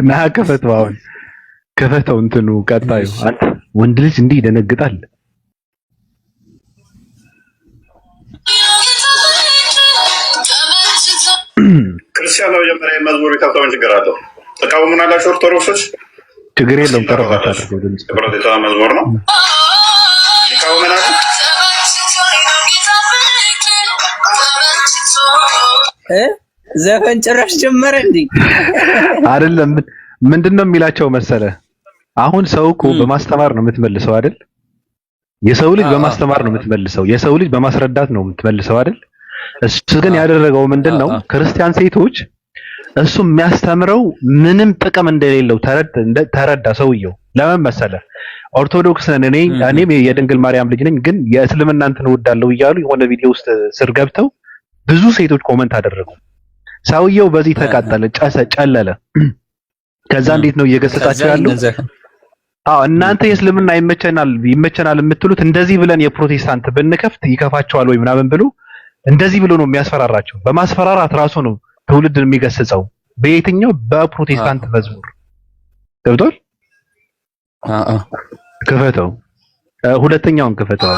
እና ከፈተው አሁን ከፈተው እንትኑ ቀጣዩ አንተ ወንድ ልጅ እንዲህ ይደነግጣል። ክርስቲያኑ የመጀመሪያ መዝሙር የከፍተውን ችግር አለው። ተቃውሞናላችሁ ኦርቶዶክሶች? ችግር የለውም። ቀረባት አድርገው ድምጽ የፕሮቴስታንት መዝሙር ነው። ተቃውሞናላችሁ ዘፈን ጭራሽ ጀመረ እንዴ? አይደለም። ምንድነው የሚላቸው መሰለ? አሁን ሰው እኮ በማስተማር ነው የምትመልሰው አይደል? የሰው ልጅ በማስተማር ነው የምትመልሰው። የሰው ልጅ በማስረዳት ነው የምትመልሰው አይደል? እሱ ግን ያደረገው ምንድነው? ክርስቲያን ሴቶች እሱ የሚያስተምረው ምንም ጥቅም እንደሌለው ተረዳ ሰውየው። ለምን መሰለ? ኦርቶዶክስ ነን እኔም የድንግል ማርያም ልጅ ነኝ፣ ግን የእስልምና እንትን እወዳለሁ እያሉ የሆነ ቪዲዮ ውስጥ ስር ገብተው ብዙ ሴቶች ኮመንት አደረጉ። ሰውየው በዚህ ተቃጠለ፣ ጨሰ፣ ጨለለ። ከዛ እንዴት ነው እየገሰጻቸው ያለው? አዎ እናንተ የእስልምና ይመቸናል የምትሉት እንደዚህ ብለን የፕሮቴስታንት ብንከፍት ይከፋቸዋል ወይ ምናምን ብሎ እንደዚህ ብሎ ነው የሚያስፈራራቸው። በማስፈራራት ራሱ ነው ትውልድን የሚገስጸው። በየትኛው? በፕሮቴስታንት መዝሙር ገብቷል። ክፈተው፣ ሁለተኛውን ክፈተው።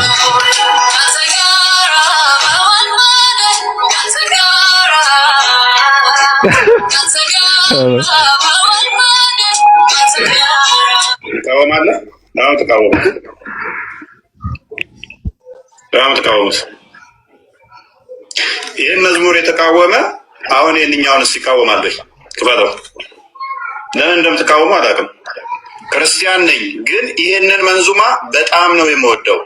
ተቃወማለህ? ተቃወሙት። ይህን መዝሙር የተቃወመ አሁን የእኛውንስ ይቃወማል ወይ? ክፈተው። ለምን እንደምትቃወሙ አላውቅም። ክርስቲያን ነኝ፣ ግን ይህንን መንዙማ በጣም ነው የምወደው።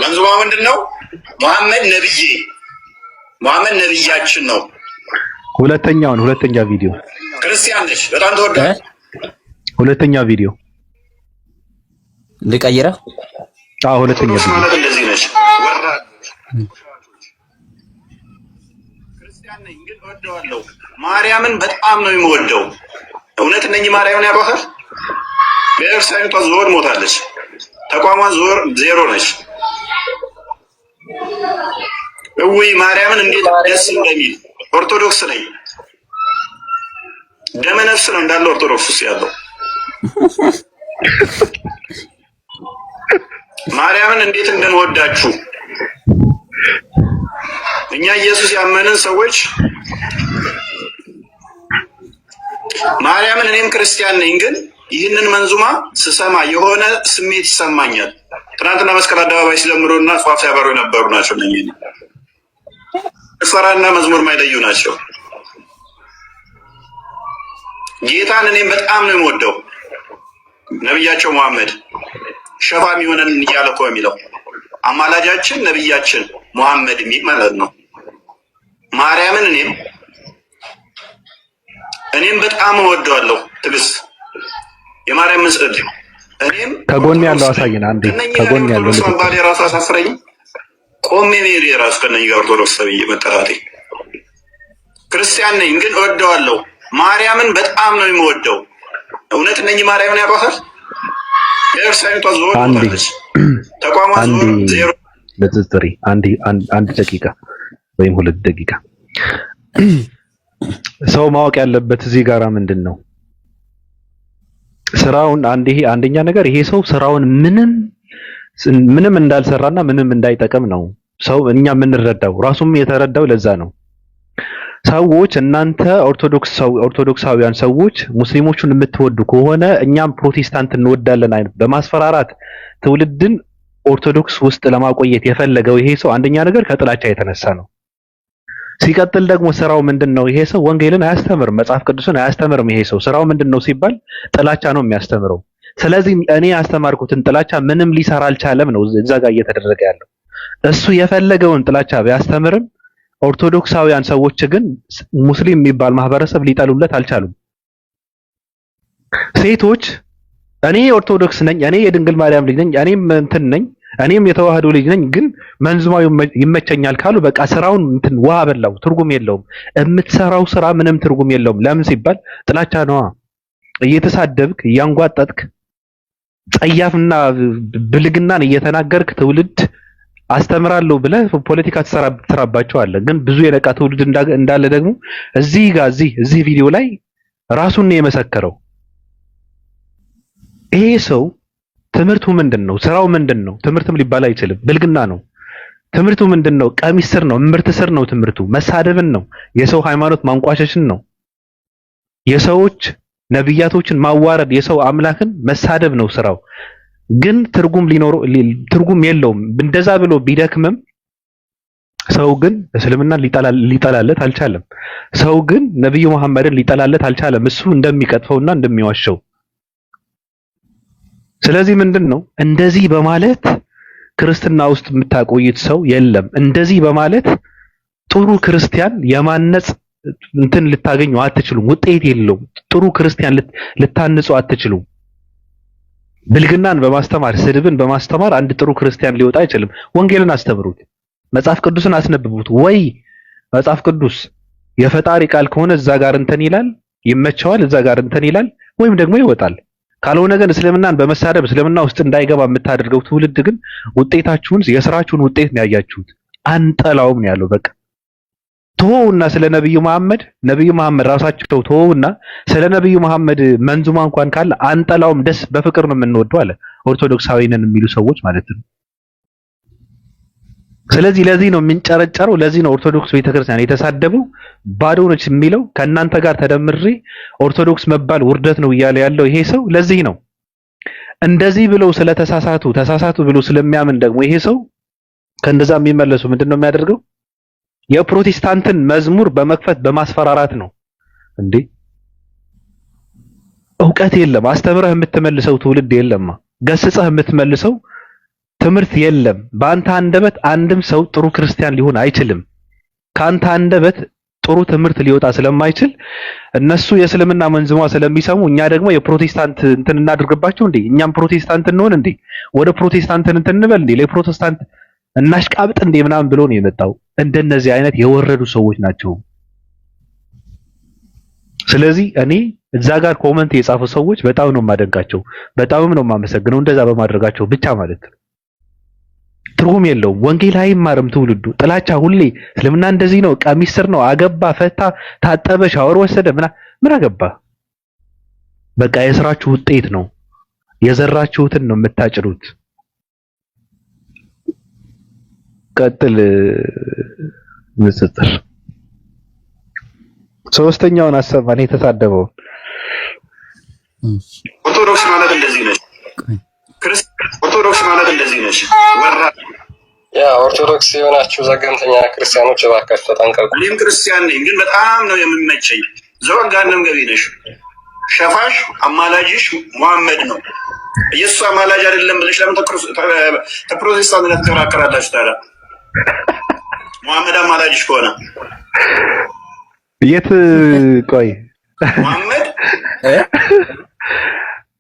መንዙማ ምንድን ነው? መሐመድ ነብያችን ነው። ሁለተኛ ቪዲዮ ክርስቲያን ነሽ፣ በጣም ተወዳጅ። ሁለተኛ ቪዲዮ ልቀይረው? አዎ ሁለተኛ ቪዲዮ ማለት እንደዚህ ነች። ክርስቲያን ነኝ ግን እወደዋለሁ። ማርያምን በጣም ነው የምወደው። እውነት ነኝ። ማርያምን ያውቃታል። ቤተክርስቲያኒቷ ዞር ሞታለች። ተቋሟን ዞር ዜሮ ነች። እውይ ማርያምን እንዴት ደስ እንደሚል። ኦርቶዶክስ ነኝ። ደመ ነፍስ ነው እንዳለ ኦርቶዶክስ ውስጥ ያለው። ማርያምን እንዴት እንደምወዳችሁ እኛ ኢየሱስ ያመንን ሰዎች ማርያምን። እኔም ክርስቲያን ነኝ፣ ግን ይህንን መንዙማ ስሰማ የሆነ ስሜት ይሰማኛል። ትናንትና መስቀል አደባባይ ሲዘምሩና ጧፍ ሲያበሩ የነበሩ ናቸው። ነኝ ፈራና መዝሙር ማይለዩ ናቸው። ጌታን እኔም በጣም ነው የምወደው። ነብያቸው መሐመድ ሸፋም ይሆነን እያለ እኮ የሚለው አማላጃችን ነብያችን መሐመድ የሚል ማለት ነው። ማርያምን እኔም በጣም እወደዋለሁ። ትግስት የማርያም ምስል እኔም ከጎን ያለው አሳየን አንዴ። ከጎን ያለው ባል የራሱ አሳፍረኝ ቆሜ ነው የራሱ ከነኝ ጋር ኦርቶዶክስ ተብዬ መጠራቴ። ክርስቲያን ነኝ ግን እወደዋለሁ። ማርያምን በጣም ነው የምወደው። እውነት ነኝ። ማርያምን ያውቃታል። የእርሳይቷ ዞር ታለች። ተቋሟን ዞር ዜሮ ለጥጥሪ አንድ ደቂቃ ወይም 2 ደቂቃ። ሰው ማወቅ ያለበት እዚህ ጋራ ምንድን ነው ስራውን አንደኛ ነገር ይሄ ሰው ስራውን ምንም እንዳልሰራና ምንም እንዳይጠቅም ነው ሰው እኛ የምንረዳው። ራሱም የተረዳው ለዛ ነው። ሰዎች እናንተ ኦርቶዶክሳውያን ሰዎች ሙስሊሞቹን የምትወዱ ከሆነ እኛም ፕሮቴስታንት እንወዳለን አይነት በማስፈራራት ትውልድን ኦርቶዶክስ ውስጥ ለማቆየት የፈለገው ይሄ ሰው አንደኛ ነገር ከጥላቻ የተነሳ ነው። ሲቀጥል ደግሞ ስራው ምንድነው? ይሄ ሰው ወንጌልን አያስተምርም፣ መጽሐፍ ቅዱስን አያስተምርም። ይሄ ሰው ስራው ምንድነው ሲባል ጥላቻ ነው የሚያስተምረው። ስለዚህ እኔ ያስተማርኩትን ጥላቻ ምንም ሊሰራ አልቻለም ነው እዛ ጋር እየተደረገ ያለው። እሱ የፈለገውን ጥላቻ ቢያስተምርም ኦርቶዶክሳውያን ሰዎች ግን ሙስሊም የሚባል ማህበረሰብ ሊጠሉለት አልቻሉም። ሴቶች እኔ ኦርቶዶክስ ነኝ፣ እኔ የድንግል ማርያም ልጅ ነኝ፣ እኔም እንትን ነኝ፣ እኔም የተዋህዶ ልጅ ነኝ፣ ግን መንዝማው ይመቸኛል ካሉ በቃ ስራውን እንትን ውሃ በላው፣ ትርጉም የለውም። የምትሰራው ስራ ምንም ትርጉም የለውም። ለምን ሲባል ጥላቻ ነዋ። እየተሳደብክ እያንጓጠጥክ ጸያፍና ብልግናን እየተናገርክ ትውልድ አስተምራለሁ ብለህ ፖለቲካ ትሰራባቸዋለህ። ግን ብዙ የነቃ ትውልድ እንዳለ ደግሞ እዚህ ቪዲዮ ላይ ራሱን ነው የመሰከረው። ይሄ ሰው ትምህርቱ ምንድነው? ስራው ምንድነው? ትምህርትም ሊባል አይችልም፣ ብልግና ነው። ትምህርቱ ምንድነው? ቀሚስ ስር ነው፣ ምርት ስር ነው ትምህርቱ። መሳደብን ነው፣ የሰው ሃይማኖት ማንቋሸሽን ነው፣ የሰዎች ነብያቶችን ማዋረድ፣ የሰው አምላክን መሳደብ ነው ስራው። ግን ትርጉም የለውም። እንደዛ ብሎ ቢደክምም ሰው ግን እስልምናን ሊጠላለት አልቻለም። ሰው ግን ነብዩ መሐመድን ሊጠላለት አልቻለም፣ እሱ እንደሚቀጥፈውና እንደሚዋሸው። ስለዚህ ምንድነው እንደዚህ በማለት ክርስትና ውስጥ የምታቆይት ሰው የለም። እንደዚህ በማለት ጥሩ ክርስቲያን የማነጽ እንትን ልታገኙ አትችሉም። ውጤት የለውም። ጥሩ ክርስቲያን ልታንጹ አትችሉም። ብልግናን በማስተማር ስድብን በማስተማር አንድ ጥሩ ክርስቲያን ሊወጣ አይችልም። ወንጌልን አስተምሩት፣ መጽሐፍ ቅዱስን አስነብቡት። ወይ መጽሐፍ ቅዱስ የፈጣሪ ቃል ከሆነ እዛ ጋር እንትን ይላል፣ ይመቸዋል፣ እዛ ጋር እንትን ይላል፣ ወይም ደግሞ ይወጣል። ካልሆነ ግን እስልምናን በመሳደብ እስልምና ውስጥ እንዳይገባ የምታደርገው ትውልድ ግን ውጤታችሁን የስራችሁን ውጤት ነው ያያችሁት። አንጠላውም ነው ያለው። በቃ ተወውና ስለ ነብዩ መሐመድ ራሳቸው ተወውና ስለ ነብዩ መሐመድ መንዙማ እንኳን ካለ አንጠላውም፣ ደስ በፍቅር ነው የምንወደው አለ። ኦርቶዶክሳዊ ነን የሚሉ ሰዎች ማለት ነው። ስለዚህ ለዚህ ነው የምንጨረጨረው። ለዚህ ነው ኦርቶዶክስ ቤተክርስቲያን የተሳደበው ባዶ ነች የሚለው። ከእናንተ ጋር ተደምሬ ኦርቶዶክስ መባል ውርደት ነው እያለ ያለው ይሄ ሰው ለዚህ ነው። እንደዚህ ብለው ተሳሳቱ ብሎ ስለሚያምን ደግሞ ይሄ ሰው ከእንደዛ የሚመለሱ ምንድነው የሚያደርገው? የፕሮቴስታንትን መዝሙር በመክፈት በማስፈራራት ነው እንዴ። እውቀት የለም፣ አስተምረህ የምትመልሰው ትውልድ የለማ፣ ገስጸህ የምትመልሰው ትምህርት የለም። በአንተ አንደበት አንድም ሰው ጥሩ ክርስቲያን ሊሆን አይችልም። ከአንተ አንደበት ጥሩ ትምህርት ሊወጣ ስለማይችል እነሱ የእስልምና መንዝማ ስለሚሰሙ እኛ ደግሞ የፕሮቴስታንት እንትን እናድርግባቸው እንዴ? እኛም ፕሮቴስታንት እንሆን እንዴ? ወደ ፕሮቴስታንት እንትን እንበል እንዴ? ለፕሮቴስታንት እናሽቃብጥ እንዴ? ምናምን ብሎ ነው የመጣው። እንደነዚህ አይነት የወረዱ ሰዎች ናቸው። ስለዚህ እኔ እዛ ጋር ኮመንት የጻፉ ሰዎች በጣም ነው የማደንቃቸው፣ በጣምም ነው የማመሰግነው እንደዛ በማድረጋቸው ብቻ ማለት ነው። ትርጉም የለውም። ወንጌል አይማርም ትውልዱ። ጥላቻ ሁሌ እስልምና እንደዚህ ነው፣ ቀሚስ ስር ነው፣ አገባ፣ ፈታ፣ ታጠበ፣ ሻወር ወሰደ፣ ምን አገባ። በቃ የስራችሁ ውጤት ነው። የዘራችሁትን ነው የምታጭዱት። ቀጥል ንጽጽር። ሶስተኛውን አሰማን የተሳደበው ኦርቶዶክስ ማለት እንደዚህ ነች። ኦርቶዶክስ ማለት እንደዚህ ነች። ያ ኦርቶዶክስ የሆናችሁ ዘገምተኛ ክርስቲያኖች እባካችሁ ተጠንቀቁ። እኔም ክርስቲያን ነኝ፣ ግን በጣም ነው የምመቸኝ። ዘወጋንም ገቢ ነሽ። ሸፋሽ አማላጅሽ መሐመድ ነው። ኢየሱስ አማላጅ አይደለም ብለሽ ለምን ተፕሮቴስታንት ትከራከራላችሁ ታዲያ? መሐመድ አማላጅሽ ከሆነ ቆይ መሐመድ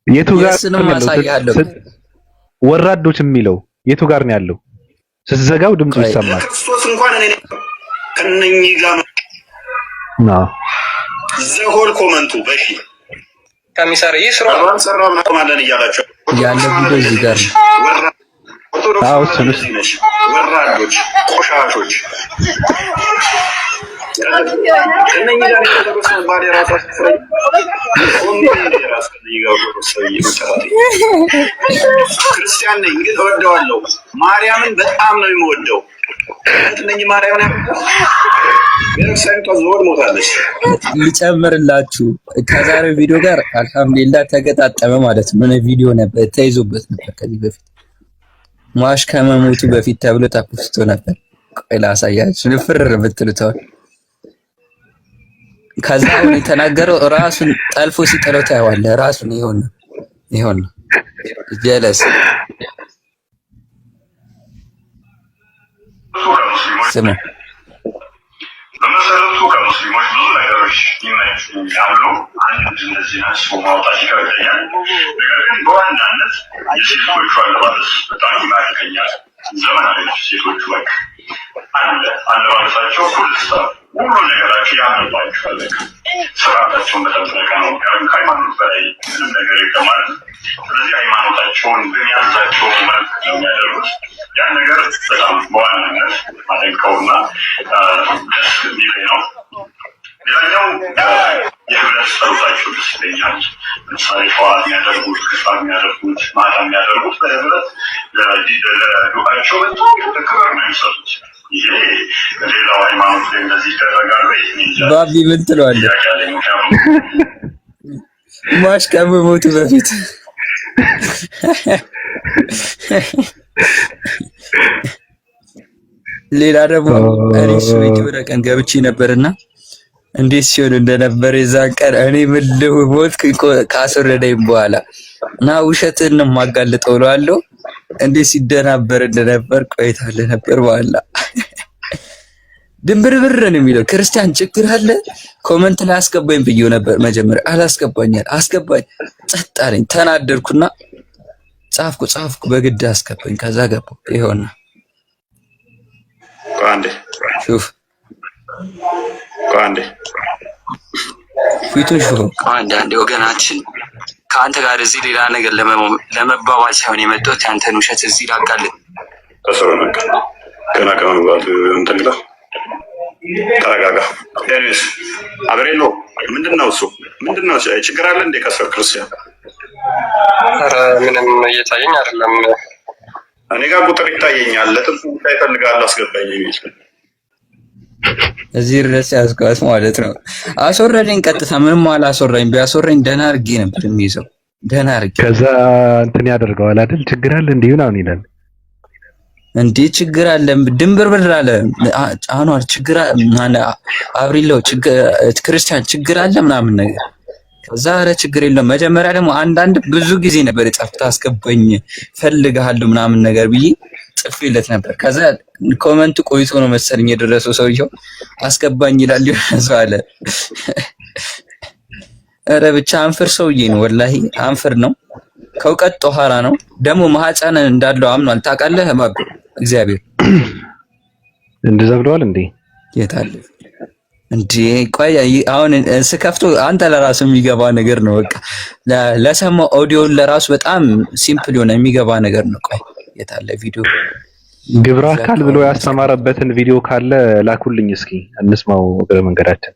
የቱ ጋር ነው? ወራዶች የሚለው የቱ ጋር ነው ያለው? ስትዘጋው ድምፁ ይሰማል። ክርስቶስ እንኳን እኔ ከነኚህ ጋር ነው ዘሆል ኮመንቱ በሺ ከሚሰራ ይስራ ሰራው ማለት እያላቸው ያለ ቪዲዮ እዚህ ጋር ወራዶች፣ ቆሻሾች ክርስቲያን ነኝ ግን እወደዋለሁ። ማርያምን በጣም ነው የምወደው። እነኚህ ማርያምን ልጨምርላችሁ ከዛሬው ቪዲዮ ጋር አልሐምዱሊላህ ተገጣጠመ ማለት ነው። ቪዲዮ ነበር ተይዞበት ነበር ከዚህ በፊት ሟሽ ከመሞቱ በፊት ተብሎ ተፖስቶ ነበር። ቆይ ላሳያችሁ ንፍር ብትሉታው ከዛው የተናገረው ራሱን ጠልፎ ሲጠለው ታየዋለህ። ራሱን ይሆን ጀለስ ስሙ በመሰረቱ ከሙስሊሞች ብዙ ነገሮች ይመኛሉ። አንድ እነዚህ ናቸው ማውጣት ይከብደኛል። ነገር ግን በዋናነት የሴቶቹ አለባበስ በጣም ይማርከኛል። ዘመናዊ ሴቶቹ በቃ አለባበሳቸው ሁሉ ነገራቸው ያምርባቸዋል። ስርዓታቸውን በጠበቀ ነው። ከሃይማኖት በላይ ምንም ነገር የለማለት። ስለዚህ ሃይማኖታቸውን በሚያዛቸው መልክ ነው የሚያደርጉት። ያን ነገር በጣም በዋናነት አደንቀውና ደስ የሚለኝ ነው። ሌላኛው የህብረት ጸሎታቸው ደስ ይለኛል። ለምሳሌ ጠዋት የሚያደርጉት፣ ክፋት የሚያደርጉት፣ ማታ የሚያደርጉት በህብረት ለዱዓቸው በጣም ክብር ነው የሚሰጡት። ይሄ ሌላው ሃይማኖት ላይ እንደዚህ ይደረጋሉ። ባቢ ምን ትለዋለህ? ማሽ ከመሞቱ በፊት ሌላ ደግሞ እኔ ስዊት ወደ ቀን ገብቼ ነበርና እንዴት ሲሆን እንደነበር የዛን ቀን እኔ ምን ልሞት ካስወረደኝ በኋላ እና ውሸትን ነው የማጋልጠው እለዋለሁ። እንዴት ሲደናበር እንደነበር ቆይታለ ነበር በኋላ ድንብርብር ነው የሚለው። ክርስቲያን ችግር አለ ኮመንት ላይ አስገባኝ ብዬው ነበር መጀመሪያ አላስገባኛል። አስገባኝ ጸጥ አለኝ። ተናደድኩና ጻፍኩ በግድ አስገባኝ። ከዛ ገባሁ። ይኸውና ቋንዴ ፊቱን ሹፍ አንዳንዴ ወገናችን ከአንተ ጋር እዚህ ሌላ ነገር ለመባባል ሳይሆን የመጣሁት ያንተን ውሸት እዚህ ላጋልጥ ከሰው ነገር ገና ከመግባቱ እንትን ብላ ተረጋጋ። ኤኒስ አብሬሎ ምንድነው እሱ ምንድነው ችግር አለ እንዴ? ከሰው ክርስቲያን ኧረ ምንም እየታየኝ አይደለም። እኔ ጋር ቁጥር ይታየኛል። ለጥንቱ ይፈልጋል አስገባኝ የሚል እዚህ ድረስ ያስጓዝ ማለት ነው። አስወረደኝ ቀጥታ ምንም አላስወራኝ። ቢያስወራኝ ደህና አድርጌ ነበር የሚይዘው ደህና አድርጌ። ከዛ እንትን ያደርገዋል አይደል? ችግር አለ እንዴ ምናምን ይላል። እንዴ ችግር አለ ድንብርብር አለ ጫኗል። ችግር አለ አብሪለው ክርስቲያን ችግር አለ ምናምን ነገር። ከዛ ኧረ ችግር የለውም። መጀመሪያ ደግሞ አንዳንድ ብዙ ጊዜ ነበር የጻፍኩት አስገባኝ ፈልግሃለሁ ምናምን ነገር ብዬ ጽፌለት ነበር። ከዛ ኮመንቱ ቆይቶ ነው መሰለኝ የደረሰው። ሰውየው አስገባኝ ይላል ይወሰው አለ። ኧረ ብቻ አንፍር ሰውዬ ነው ወላሂ አንፍር ነው። ከውቀት ጦሃራ ነው ደግሞ ማህፀን እንዳለው አምኗል። ታውቃለህ ማብ እግዚአብሔር እንደዛ ብለዋል እንዴ? የታለ እንዴ? ቆይ አሁን ስከፍቶ አንተ ለራሱ የሚገባ ነገር ነው። በቃ ለሰማው ኦዲዮን ለራሱ በጣም ሲምፕል የሆነ የሚገባ ነገር ነው። ቆይ የታለ ቪዲዮ ግብረ አካል ብሎ ያስተማረበትን ቪዲዮ ካለ ላኩልኝ እስኪ እንስማው። እግረ መንገዳችን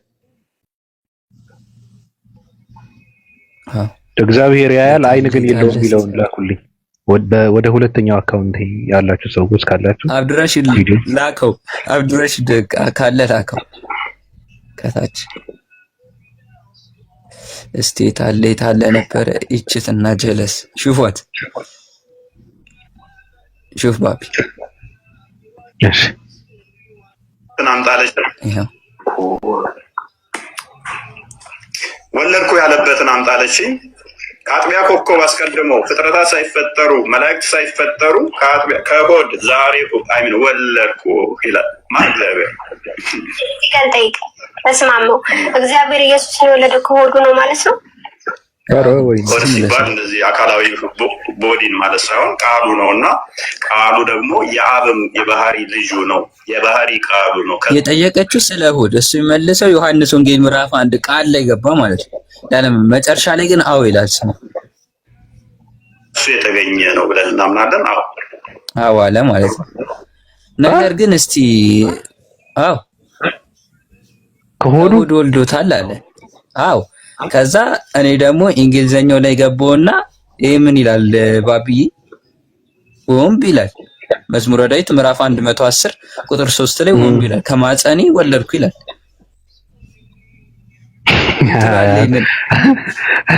እግዚአብሔር ያያል አይን ግን የለውም የሚለውን ላኩልኝ። ወደ ሁለተኛው አካውንት ያላችሁ ሰዎች ካላችሁ አብዱራሺድ ላከው። አብዱራሺድ ካለ ላከው ከታች እስቲ ታለ ነበረ እችትና ጀለስ ሹፋት ሹፍ ባቢ እሺ እናምጣለች ይሄው ወለድኩ ያለበትን አምጣለች። ከአጥቢያ ኮከብ አስቀድሞ ፍጥረታት ሳይፈጠሩ መላእክት ሳይፈጠሩ ከሆድ ዛሬ አይምን ወለድኩ ይላል። እግዚአብሔር ጠይቅ ተስማማው። እግዚአብሔር ኢየሱስን የወለደው ከሆዱ ነው ማለት ነው። ሆድ ሲባል እንደዚህ አካላዊ ቦዲን ማለት ሳይሆን ቃሉ ነው እና ቃሉ ደግሞ የአብም የባህሪ ልጁ ነው። የባህሪ ቃሉ ነው። የጠየቀችው ስለ ሆድ እሱ የሚመልሰው ዮሐንስ ወንጌል ምዕራፍ 1 ቃል ላይ ገባ ማለት ነው። ያለም መጨረሻ ላይ ግን አዎ ይላል። እሱ የተገኘ ነው ብለን እናምናለን። አዎ አለ ማለት ነው። ነገር ግን እስቲ አዎ ከሆዱ ወልዶታል አለ። አዎ ከዛ እኔ ደግሞ እንግሊዘኛው ላይ ገባውና ይሄ ምን ይላል ባቢዬ? ወንብ ይላል መዝሙረ ዳዊት ምዕራፍ 110 ቁጥር 3 ላይ ወንብ ይላል ከማጸኔ ወለድኩ ይላል።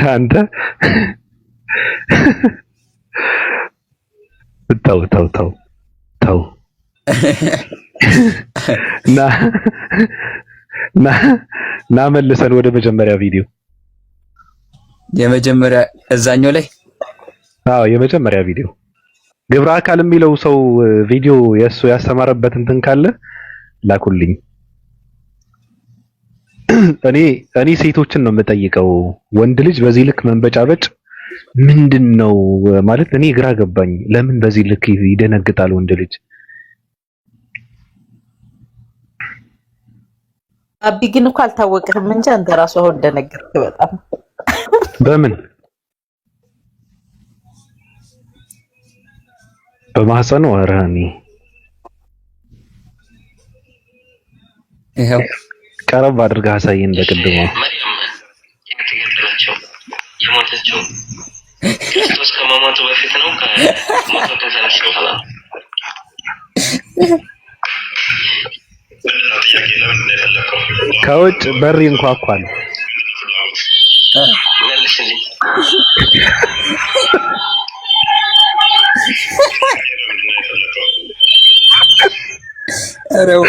አንተ ተው ና መልሰን ወደ መጀመሪያ ቪዲዮ የመጀመሪያ እዛኛው ላይ የመጀመሪያ ቪዲዮ ግብረ አካል የሚለው ሰው ቪዲዮ የሱ ያስተማረበት እንትን ካለ ላኩልኝ። እኔ ሴቶችን ነው የምጠይቀው። ወንድ ልጅ በዚህ ልክ መንበጫበጭ ምንድነው ማለት? እኔ ግራ ገባኝ። ለምን በዚህ ልክ ይደነግጣል ወንድ ልጅ? አቢ ግን እኮ አልታወቅህም እንጂ አንተ ራሱ አሁን ደነገርክ በጣም። በምን በማህፀኑ? ኧረ እኔ ይሄው ቀረብ አድርገህ አሳየን። በቅድሞ ናቸው። ክርስቶስ ከመሞቱ በፊት ነው ከሞቱ ከተነሳ በኋላ? ከውጭ በር ይንኳኳል። መልስልኝ። አረው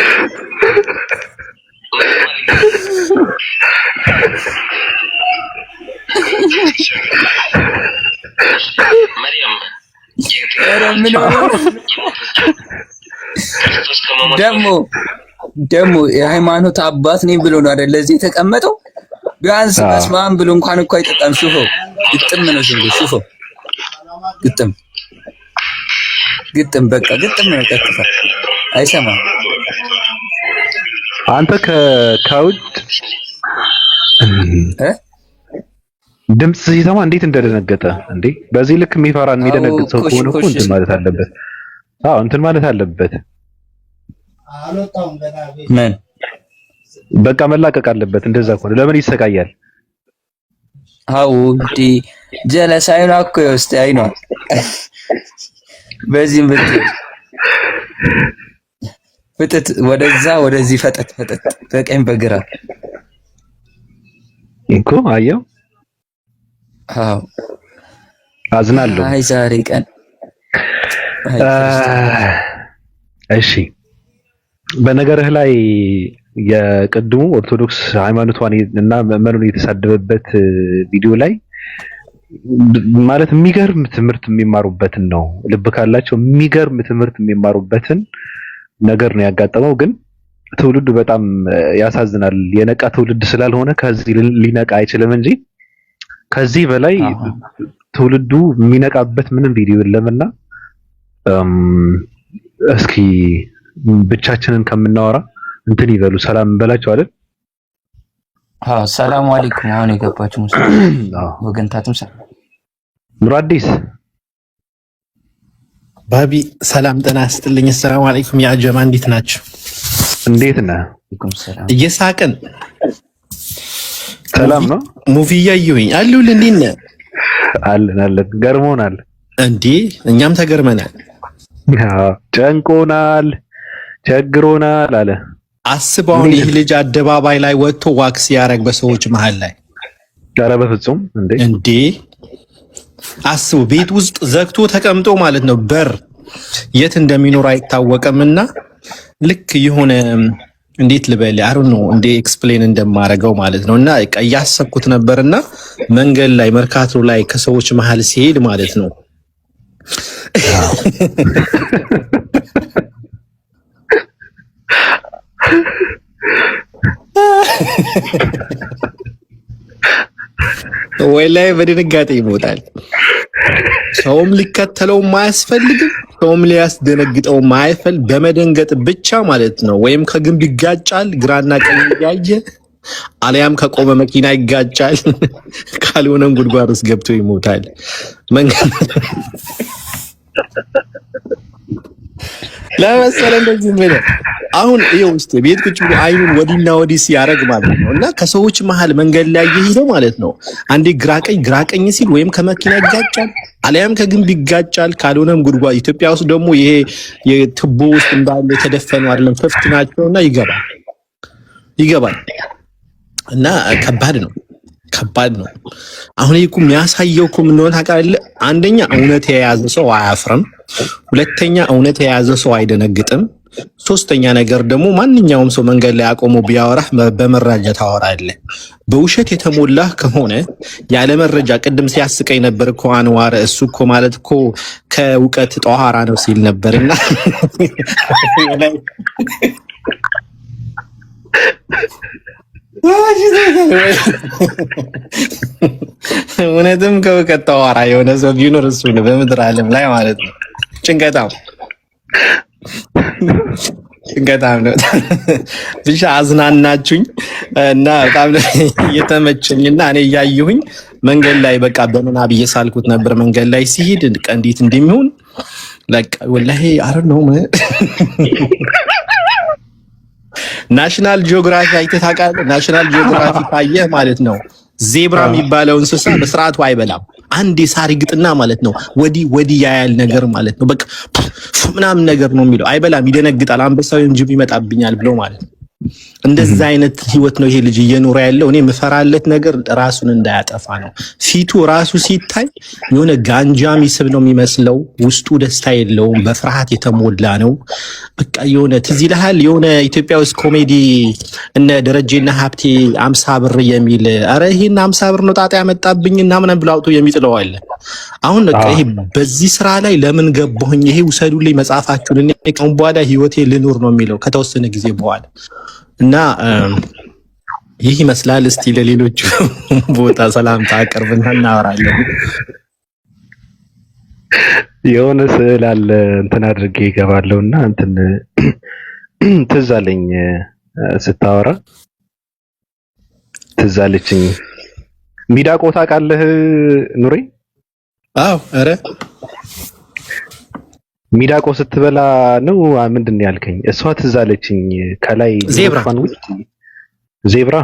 ማርያም ደግሞ የሃይማኖት አባት ነኝ ብሎ ነው አይደል ለዚህ የተቀመጠው። ቢያንስ በስማም ብሎ እንኳን እኮ አይጠጣም። ሹፎ ግጥም ነው ዝም ብሎ ሹፎ ግጥም በቃ ግጥም ነው ቀጥታ አይሰማም። አንተ ከውጭ ድምጽ ሲሰማ እንዴት እንደደነገጠ እንዴ! በዚህ ልክ የሚፈራን የሚደነግጥ ሰው ከሆነ እኮ እንትን ማለት አለበት። አዎ እንትን ማለት አለበት። ምን በቃ መላቀቅ አለበት። እንደዛ ከሆነ ለምን ይሰቃያል? አው እንዴ ጀለስ አይኗ እኮ ይወስድ አይኗ በዚህም ፍጥጥ ወደዚህ ፈጠጥ በቀኝ በግራ እኮ አየው። አው አዝናለሁ። አይ ዛሬ ቀን እሺ በነገርህ ላይ የቅድሙ ኦርቶዶክስ ሃይማኖቷን እና መመኑን የተሳደበበት ቪዲዮ ላይ ማለት የሚገርም ትምህርት የሚማሩበትን ነው። ልብ ካላቸው የሚገርም ትምህርት የሚማሩበትን ነገር ነው ያጋጠመው። ግን ትውልዱ በጣም ያሳዝናል። የነቃ ትውልድ ስላልሆነ ከዚህ ሊነቃ አይችልም እንጂ ከዚህ በላይ ትውልዱ የሚነቃበት ምንም ቪዲዮ የለምና እስኪ ብቻችንን ከምናወራ እንትን ይበሉ። ሰላም እንበላቸው አይደል? አዎ ሰላም አለይኩም። አሁን የገባችሁ ሙስሊም ወገንታቱም ኑር አዲስ ባቢ ሰላም ጤና ይስጥልኝ። ሰላም አለይኩም ያ ጀማ እንዴት ናችሁ? እንዴት ነህ? እየሳቅን ሰላም ነው። ሙቪ እያየሁኝ አሉል እንዴት ነህ? አለን ገርሞናል እንዴ እኛም ተገርመናል። ጨንቆናል፣ ቸግሮናል አለ። አስበውን ይህ ልጅ አደባባይ ላይ ወጥቶ ዋክስ ያረግ በሰዎች መሃል ላይ ኧረ በፍጹም እንዴ አስቡ። ቤት ውስጥ ዘግቶ ተቀምጦ ማለት ነው። በር የት እንደሚኖር አይታወቅምና ልክ የሆነ እንዴት ልበል አሩ ነው እንዴ ኤክስፕሌን እንደማረገው ማለት ነውና እያሰብኩት ነበርና መንገድ ላይ መርካቶ ላይ ከሰዎች መሃል ሲሄድ ማለት ነው ወላይ በድንጋጤ ይሞታል። ሰውም ሊከተለው ማያስፈልግም፣ ሰውም ሊያስደነግጠው ማይፈልግ በመደንገጥ ብቻ ማለት ነው። ወይም ከግንብ ይጋጫል ግራና ቀኝ ያየ አሊያም ከቆመ መኪና ይጋጫል፣ ካልሆነም ጉድጓድ ውስጥ ገብቶ ይሞታል። ለምሳሌ እንደዚህ ምን አሁን ይሄው ውስጥ ቤት ቁጭ ብሎ አይኑን ወዲና ወዲ ሲያረግ ማለት ነው እና ከሰዎች መሃል መንገድ ላይ ይሄው ማለት ነው። አንዴ ግራቀኝ ሲል ወይም ከመኪና ይጋጫል አሊያም ከግንብ ይጋጫል፣ ካልሆነም ጉድጓድ። ኢትዮጵያ ውስጥ ደግሞ ይሄ የቱቦ ውስጥ እንዳለ የተደፈኑ አይደለም ክፍት ናቸውና ይገባል እና ከባድ ነው። አሁን ይሄ እኮ የሚያሳየው እኮ ምን ነው ታውቃለህ? አንደኛ እውነት የያዘ ሰው አያፍርም፣ ሁለተኛ እውነት የያዘ ሰው አይደነግጥም፣ ሶስተኛ ነገር ደግሞ ማንኛውም ሰው መንገድ ላይ አቆሞ ቢያወራህ በመረጃ ታወራለህ። በውሸት የተሞላህ ከሆነ ያለ መረጃ ቅድም ሲያስቀኝ ነበር እኮ አንዋር፣ እሱ እኮ ማለት እኮ ከእውቀት ጧሃራ ነው ሲል ነበርና እውነትም ከእውቀት ጧሃራ የሆነ ሰው ቢኖር እሱ ነው በምድር ዓለም ላይ ማለት ነው። ጭንቀታም ነው። ብቻ አዝናናችሁኝ እና በጣም እየተመቸኝና እኔ እያየሁኝ መንገድ ላይ በቃ በምናብ እየሳልኩት ነበር። መንገድ ላይ ሲሄድ እንዴት እንደሚሆን ለቃ ወላሂ አረ ነው ናሽናል ጂኦግራፊ አይተህ ታውቃለህ? ናሽናል ጂኦግራፊ ካየህ ማለት ነው ዜብራ የሚባለው እንስሳ በስርዓቱ አይበላም። አንድ የሳር ግጥና ማለት ነው ወዲህ ያያል ነገር ማለት ነው። በቃ ምናምን ነገር ነው የሚለው። አይበላም፣ ይደነግጣል። አንበሳው ጅብ ይመጣብኛል ብሎ ማለት ነው። እንደዛ አይነት ህይወት ነው ይሄ ልጅ እየኖረ ያለው። እኔ የምፈራለት ነገር ራሱን እንዳያጠፋ ነው። ፊቱ ራሱ ሲታይ የሆነ ጋንጃ ሚስብ ነው የሚመስለው። ውስጡ ደስታ የለውም፣ በፍርሃት የተሞላ ነው። በቃ የሆነ ትዝ ይልሃል የሆነ ኢትዮጵያ ውስጥ ኮሜዲ እነ ደረጀና ሀብቴ 50 ብር የሚል አረ ይሄን 50 ብር ነው ጣጣ ያመጣብኝ እና ምናምን ብሎ አውጥቶ የሚጥለው አለ። አሁን በቃ ይሄ በዚህ ስራ ላይ ለምን ገባሁኝ? ይሄ ውሰዱልኝ መጽሐፋችሁን እኔ ከአሁን በኋላ ህይወቴ ልኑር ነው የሚለው ከተወሰነ ጊዜ በኋላ እና ይህ ይመስላል። እስቲ ለሌሎቹ ቦታ ሰላምታ አቅርብና እናወራለን። የሆነ ስዕል አለ እንትን አድርጌ ይገባለሁና እንትን ትዝ አለኝ ስታወራ ትዝ አለችኝ። ሚዳቆ ታውቃለህ ኑሬ? አዎ። ኧረ ሚዳቆ ስትበላ ነው ምንድን ነው ያልከኝ? እሷ ትዝ አለችኝ። ከላይ ዜብራ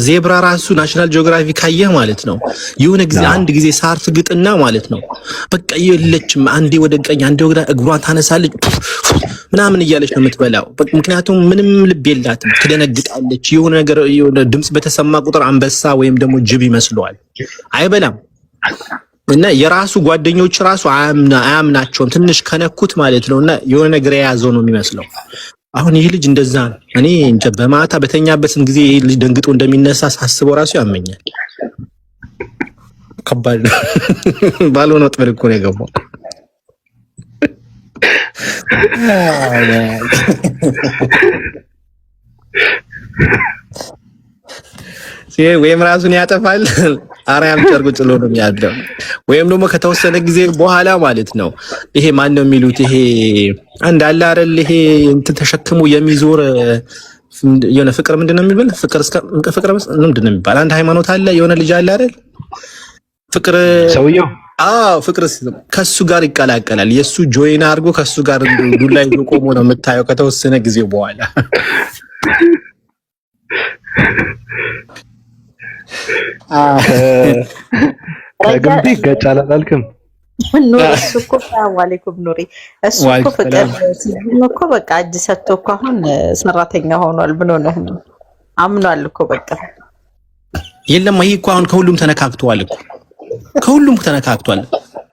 ዜብራ ራሱ ናሽናል ጂኦግራፊ ካየህ ማለት ነው የሆነ ጊዜ አንድ ጊዜ ሳር ትግጥና ማለት ነው በቃ የለችም። አንዴ ወደ ቀኝ አንዴ ወደ እግሯን ታነሳለች ምናምን እያለች ነው የምትበላው። ምክንያቱም ምንም ልብ የላትም፣ ትደነግጣለች። የሆነ ነገር የሆነ ድምጽ በተሰማ ቁጥር አንበሳ ወይም ደግሞ ጅብ ይመስለዋል። አይበላም እና የራሱ ጓደኞች ራሱ አያምናቸውም ትንሽ ከነኩት ማለት ነውና የሆነ ነገር የያዘው ነው የሚመስለው። አሁን ይህ ልጅ እንደዛ ነው። እኔ እንጃ በማታ በተኛበትም ጊዜ ይህ ልጅ ደንግጦ እንደሚነሳ ሳስበው ራሱ ያመኛል። ከባድ ነው። ባልሆነ ወጥመድ እኮ ነው የገባው። ወይም ራሱን ያጠፋል አርያም ጨርቁ ጥሎ ነው የሚያድረው። ወይም ደግሞ ከተወሰነ ጊዜ በኋላ ማለት ነው ይሄ ማን ነው የሚሉት ይሄ አንድ አለ አይደል ይሄ እንትን ተሸክሞ የሚዞር የሆነ ፍቅር ምንድነው የሚባል ፍቅር ምንድነው የሚባል አንድ ሃይማኖት አለ የሆነ ልጅ አለ አይደል ፍቅር ሰውየው ፍቅር ከሱ ጋር ይቀላቀላል። የሱ ጆይን አድርጎ ከሱ ጋር ዱላ ይዞ ቆሞ ነው የምታየው ከተወሰነ ጊዜ በኋላ። ከግንቢ ይጋጫል አላልክም? ኑሪ እሱ እኮ ሰላም አለይኩም ኑሪ እሱ እኮ ፍቅር ሲሆን እኮ በቃ እጅ ሰጥቶ እኮ አሁን ሰራተኛ ሆኗል። ምን ሆነህ ነው? አምኗል እኮ በቃ የለም ይሄ እኮ አሁን ከሁሉም ተነካክቷል እኮ ከሁሉም ተነካክቷል።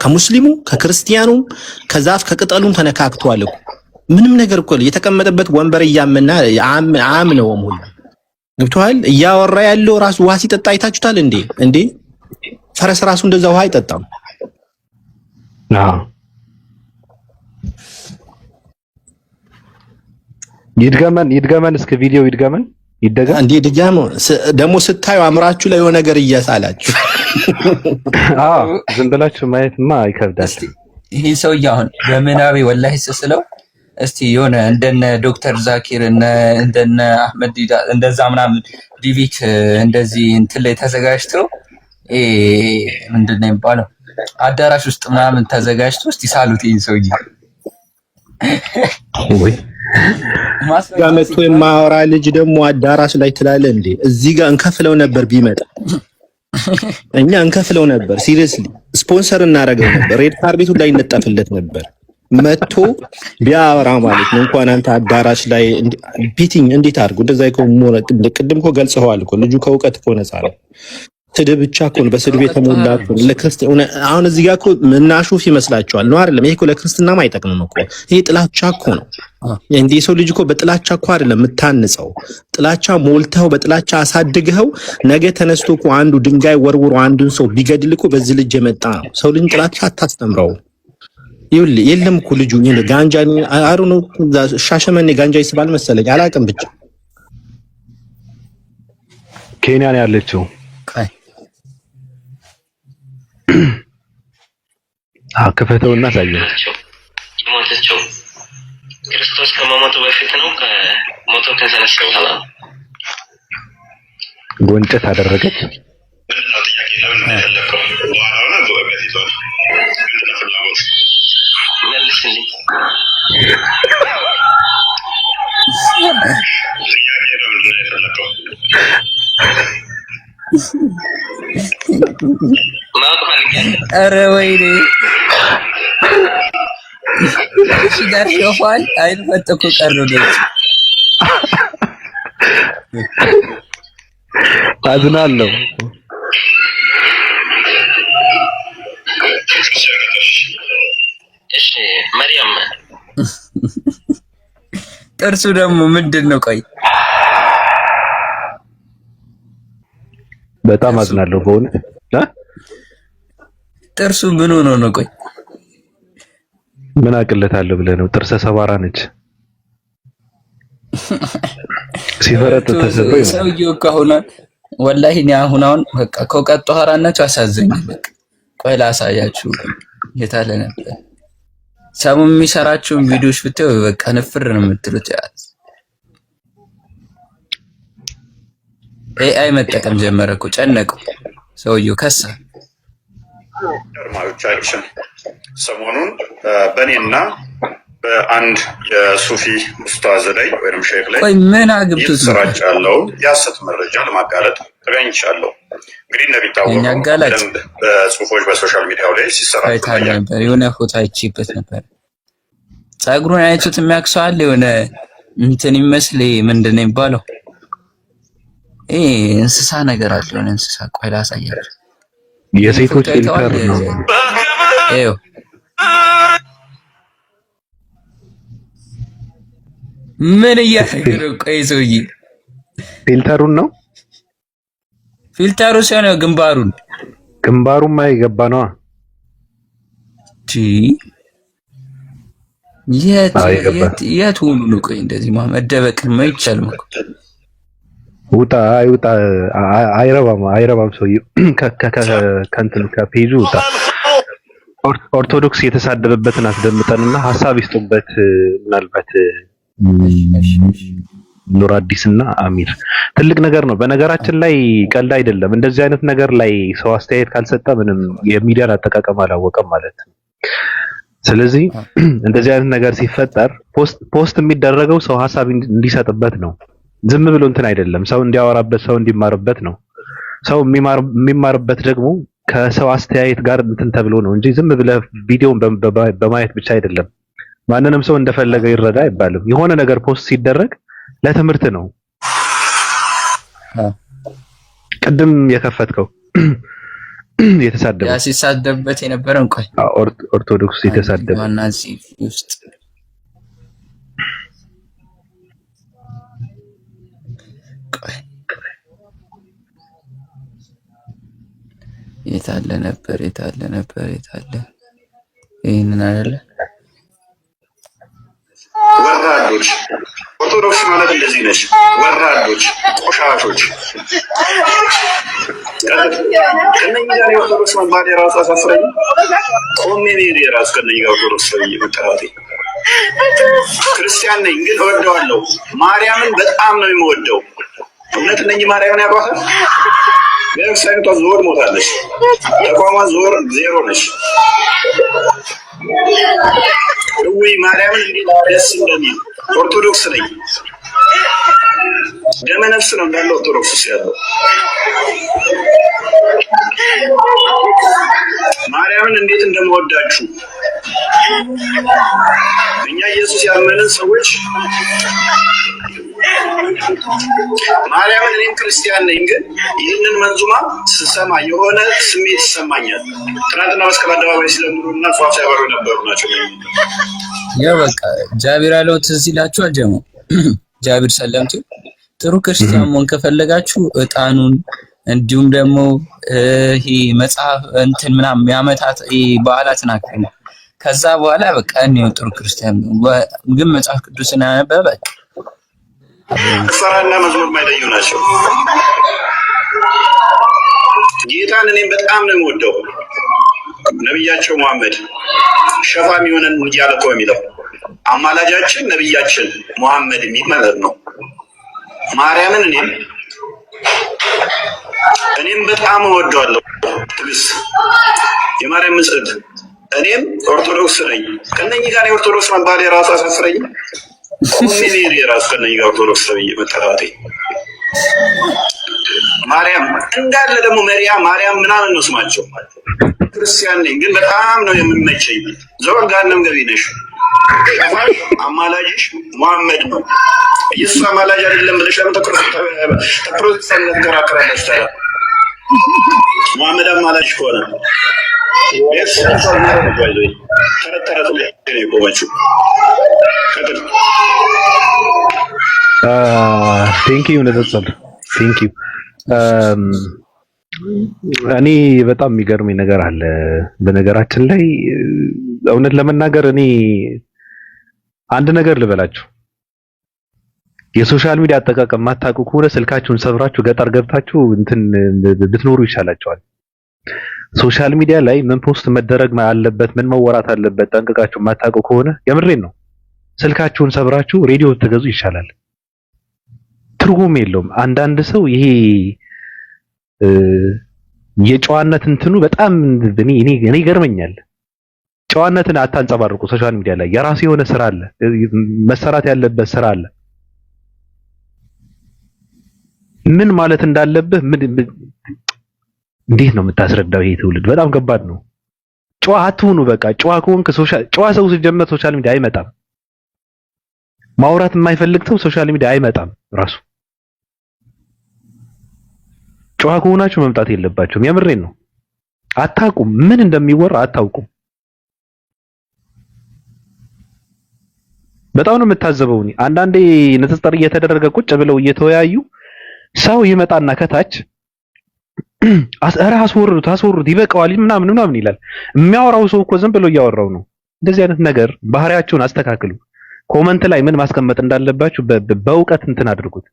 ከሙስሊሙ ከክርስቲያኑም ከዛፍ ከቅጠሉም ተነካክቷል እኮ ምንም ነገር እኮ የተቀመጠበት ወንበር እያመና አምነውም ሁሉ ገብቷል። እያወራ ያለው ራሱ ውሃ ሲጠጣ አይታችሁታል እንዴ? ፈረስ ራሱ እንደዛ ውሃ አይጠጣም። ይድገመን እስከ ቪዲዮ ይድገመን ይደገም እንዴ ደግሞ ስታዩ አምራችሁ ላይ የሆነ ነገር እያሳላችሁ ዝም ብላችሁ ማየትማ ይከብዳል። ይሄ ሰውዬ አሁን በምናቤ ወላሂ ስስለው እስቲ የሆነ እንደነ ዶክተር ዛኪር እንደነ አህመድ ዲዳ እንደዛ ምናምን ዲቪክ እንደዚህ እንትን ላይ ተዘጋጅተው ምንድነው የሚባለው አዳራሽ ውስጥ ምናምን ተዘጋጅቶ እስቲ ሳሉት ይሄን ሰውዬ ወይ ጋመቶ የማወራ ልጅ ደግሞ አዳራሽ ላይ ትላለ እንዴ? እዚህ ጋር እንከፍለው ነበር ቢመጣ እኛ እንከፍለው ነበር። ሲሪየስሊ ስፖንሰር እናደርገው ነበር። ሬድ ካርቤቱ ላይ ይነጠፍለት ነበር መጥቶ ቢያወራ ማለት ነው። እንኳን አንተ አዳራሽ ላይ ቢቲንግ እንዴት አድርጎ እንደዛ ቅድም እኮ ገልጸዋል እኮ ልጁ ከእውቀት እኮ ነፃ ነው። ስድብ ብቻ እኮ ነው በስድብ የተሞላ እኮ ለክርስቲያን። አሁን እዚህ ጋር እኮ ምናሹፍ ይመስላችኋል ነው አይደለም? ይሄ እኮ ለክርስትናም አይጠቅምም እኮ። ይሄ ጥላቻ እኮ ነው። እንዴ ሰው ልጅ እኮ በጥላቻ እኮ አይደለም የምታንጸው። ጥላቻ ሞልተው በጥላቻ አሳድገው ነገ ተነስቶ እኮ አንዱ ድንጋይ ወርውሮ አንዱን ሰው ቢገድል እኮ በዚህ ልጅ የመጣ ነው። ሰው ልጅ ጥላቻ አታስተምረው። ይኸውልህ የለም እኮ ልጁ ጋንጃ አሩ ነው ሻሸመኔ ጋንጃ ይስባል መሰለኝ አላውቅም። ብቻ ኬንያ ነው ያለችው። ክፈተውና ሳየው የሞተችው ክርስቶስ ከመሞቱ በፊት ነው ከሞቱ ከተነሳ በኋላ ጎንጨት አደረገች። ኧረ ወይኔ እሺ ጋር ሾፋል አይፈጠቁ ቀሩ ነው አዝናለሁ። እሺ መርያም ጥርሱ ደግሞ ምንድነው? ቆይ በጣም አዝናለሁ በእውነት ጥርሱ ምን ሆኖ ነው? ቆይ ምን አቅለታለሁ ብለህ ነው? ጥርሰ ሰባራ ነች። ሲፈረጥ ተሰበይ ሰውዬው ከሆነ ወላሂ እኔ አሁን በቃ ከውቀት ጧራነቱ አሳዘኝ። በቃ ቆይ ላሳያችሁ የታለ ነበር ሰሙ የሚሰራቸውን ቪዲዮዎች ብታዩ በቃ ንፍር ነው የምትሉት። ኤአይ መጠቀም ጀመረ እኮ ጨነቀው ሰውዬው ከሳ። አድማጮቻችን ሰሞኑን በእኔና በአንድ የሱፊ ኡስታዝ ላይ ወይም ሼክ ላይ ምን አግብቶት ይሰራጭ ያለውን የሐሰት መረጃ ለማጋለጥ ተገኝቻለሁ። እንግዲህ እንደሚታወቀው በጽሁፎች በሶሻል ሚዲያው ላይ ሲሰራጭ ነበር። የሆነ ፎቶ አይቼበት ነበር። ፀጉሩን አይቶት የሚያክሰዋል የሆነ እንትን ይመስል ምንድን ነው የሚባለው? እንስሳ ነገር አለ የሆነ እንስሳ። ቆይ ላሳያችሁ። የሴቶች ፊልተር ነው። ይኸው ምን እያደረገ ነው? ቆይ ሰውዬ ፊልተሩን ነው ፊልተሩ ሲሆን ግንባሩማ የገባ ነዋ። የት ሁሉ ነው? ቆይ እንደዚህ መደበቅ አይቻልም እኮ። ውጣ አይረባም ሰውዬው ከእንትን ከፔጁ ውጣ። ኦርቶዶክስ የተሳደበበትን አስደምጠንና ሀሳብ ይስጡበት። ምናልባት ኑር አዲስና አሚር ትልቅ ነገር ነው። በነገራችን ላይ ቀልድ አይደለም። እንደዚህ አይነት ነገር ላይ ሰው አስተያየት ካልሰጠ ምንም የሚዲያን አጠቃቀም አላወቀም ማለት ነው። ስለዚህ እንደዚህ አይነት ነገር ሲፈጠር ፖስት የሚደረገው ሰው ሀሳብ እንዲሰጥበት ነው። ዝም ብሎ እንትን አይደለም። ሰው እንዲያወራበት፣ ሰው እንዲማርበት ነው። ሰው የሚማርበት ደግሞ ከሰው አስተያየት ጋር እንትን ተብሎ ነው እንጂ ዝም ብለህ ቪዲዮን በማየት ብቻ አይደለም። ማንንም ሰው እንደፈለገ ይረዳ አይባልም። የሆነ ነገር ፖስት ሲደረግ ለትምህርት ነው። ቅድም የከፈትከው የተሳደበ ሲሳደብበት የነበረን ቆይ ኦርቶዶክስ የተሳደበ ዋናዚ ውስጥ ቆይ የታለ ነበር ይሄንን አይደለ? ወራዶች ኦርቶዶክስ ማለት እንደዚህ ነች። ወራዶች፣ ቆሻሾች ከነኛ ጋር የኦርቶዶክስ መባል የራሱ አሳፍረኝ። ቆሜ ብሄድ የራሱ ከነኛ ጋር ኦርቶዶክስ ሰውዬ መጠራቴ። ክርስቲያን ነኝ ግን እወደዋለሁ። ማርያምን በጣም ነው የምወደው። እውነት እነኚህ ማርያምን ያውቋታል። ቤተክርስቲያኒቷ ዞር ሞታለች። ተቋሟ ዞር ዜሮ ነች። ወይ ማርያምን እንዴት ደስ እንደሚል ኦርቶዶክስ ነኝ። ደመ ነፍስ ነው እንዳለ ኦርቶዶክስ ያለው። ማርያምን እንዴት እንደምወዳችሁ እኛ ኢየሱስ ያመንን ሰዎች ማርያምን እኔም ክርስቲያን ነኝ ግን ይህንን መንዙማ ስሰማ የሆነ ስሜት ይሰማኛል። ትናንትና መስቀል አደባባይ ሲለምኑና ፏፍ ሲያበሩ ነበሩ ናቸው። ያው በቃ ጃቢር ያለው ትዝ ይላችኋል። ጀሞ ጃቢር ሰለምቱ ጥሩ ክርስቲያን መሆን ከፈለጋችሁ እጣኑን እንዲሁም ደግሞ ይሄ መጽሐፍ እንትን ምናምን ያመታት በዓላትን አክብሩ። ከዛ በኋላ በቃ እኔው ጥሩ ክርስቲያን ግን መጽሐፍ ቅዱስን ያነበበ ፈራና መዝሙር የማይለዩ ናቸው። ጌታን እኔም በጣም ነው የምወደው። ነብያቸው መሐመድ ሸፋም የሆነን እያለ እኮ የሚለው አማላጃችን ነብያችን መሐመድ የሚል ማለት ነው። ማርያምን እኔም በጣም እወደዋለሁ። ትግስት የማርያም ምስል እኔም ኦርቶዶክስ ነኝ። ከነኚህ ጋር የኦርቶዶክስ መባል የራሱ አሳፍረኝ። ቆሜ ብሄድ የራሱ ከነኚህ ጋር ኦርቶዶክስ ተብዬ መጠራቴ ማርያም እንዳለ ደግሞ ማርያም ምናምን ነው ስማቸው። ክርስቲያን ነኝ ግን በጣም ነው የምመቸኝ። ዘወር ጋንም ገቢ ነሽ አማላጅሽ መሐመድ ነው። ኢየሱስ አማላጅ አይደለም ብለሽ ለምን ተፕሮቴስታንት ተከራከራለሽ? ታዲያ መሐመድ አማላጅ ከሆነ ተረተረት ላይ ነው የቆመችው። ቴንክ ዩ ነዘጸል ቴንክ ዩ። እኔ በጣም የሚገርመኝ ነገር አለ። በነገራችን ላይ እውነት ለመናገር እኔ አንድ ነገር ልበላችሁ። የሶሻል ሚዲያ አጠቃቀም ማታውቁ ከሆነ ስልካችሁን ሰብራችሁ ገጠር ገብታችሁ እንትን ብትኖሩ ይሻላችኋል። ሶሻል ሚዲያ ላይ ምን ፖስት መደረግ አለበት፣ ምን መወራት አለበት ጠንቅቃችሁ ማታውቁ ከሆነ የምሬን ነው፣ ስልካችሁን ሰብራችሁ ሬዲዮ ብትገዙ ይሻላል። ትርጉም የለውም። አንዳንድ ሰው ይሄ የጨዋነት እንትኑ በጣም እኔ ይገርመኛል። ጨዋነትን አታንጸባርቁ። ሶሻል ሚዲያ ላይ የራሱ የሆነ ስራ አለ፣ መሰራት ያለበት ስራ አለ። ምን ማለት እንዳለብህ እንዴት ነው የምታስረዳው? ይሄ ትውልድ በጣም ከባድ ነው። ጨዋ አትሁኑ። በቃ ጨዋ ከሆንክ ጨዋ ሰው ሲጀመር ሶሻል ሚዲያ አይመጣም። ማውራት የማይፈልግ ሰው ሶሻል ሚዲያ አይመጣም ራሱ። ጨዋ ከሆናችሁ መምጣት የለባችሁም። የምሬን ነው። አታውቁም፣ ምን እንደሚወራ አታውቁም። በጣም ነው የምታዘበው። አንዳንዴ ንጽጽር እየተደረገ ቁጭ ብለው እየተወያዩ ሰው ይመጣና ከታች አስወርዱት ይበቃዋል ምናምን ይላል። የሚያወራው ሰው እኮ ዝም ብሎ እያወራው ነው። እንደዚህ አይነት ነገር ባህሪያችሁን አስተካክሉ። ኮመንት ላይ ምን ማስቀመጥ እንዳለባችሁ በእውቀት እንትን አድርጉት።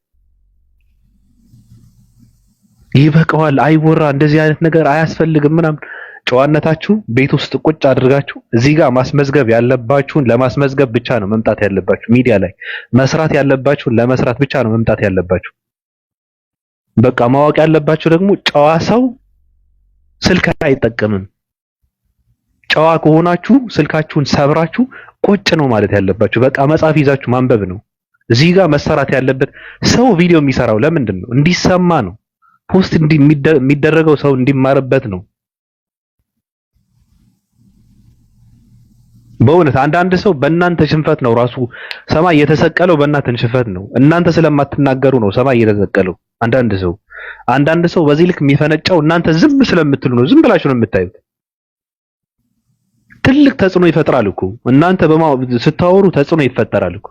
ይበቃዋል፣ አይወራ፣ እንደዚህ አይነት ነገር አያስፈልግም ምናምን። ጨዋነታችሁ ቤት ውስጥ ቁጭ አድርጋችሁ እዚህ ጋር ማስመዝገብ ያለባችሁን ለማስመዝገብ ብቻ ነው መምጣት ያለባችሁ። ሚዲያ ላይ መስራት ያለባችሁን ለመስራት ብቻ ነው መምጣት ያለባችሁ። በቃ ማወቅ ያለባችሁ ደግሞ ጨዋ ሰው ስልክ አይጠቀምም። ጨዋ ከሆናችሁ ስልካችሁን ሰብራችሁ ቁጭ ነው ማለት ያለባችሁ። በቃ መጽሐፍ ይዛችሁ ማንበብ ነው። እዚህ ጋር መሰራት ያለበት ሰው ቪዲዮ የሚሰራው ለምንድን ነው? እንዲሰማ ነው። ፖስት የሚደረገው ሰው እንዲማርበት ነው። በእውነት አንዳንድ ሰው በእናንተ ሽንፈት ነው ራሱ ሰማይ የተሰቀለው፣ በእናንተ ሽንፈት ነው። እናንተ ስለማትናገሩ ነው ሰማይ የተሰቀለው። አንዳንድ ሰው በዚህ ልክ የሚፈነጫው እናንተ ዝም ስለምትሉ ነው። ዝም ብላችሁ ነው የምታዩት። ትልቅ ተጽዕኖ ይፈጥራል እኮ እናንተ ስታወሩ ተጽዕኖ ይፈጠራል እኮ።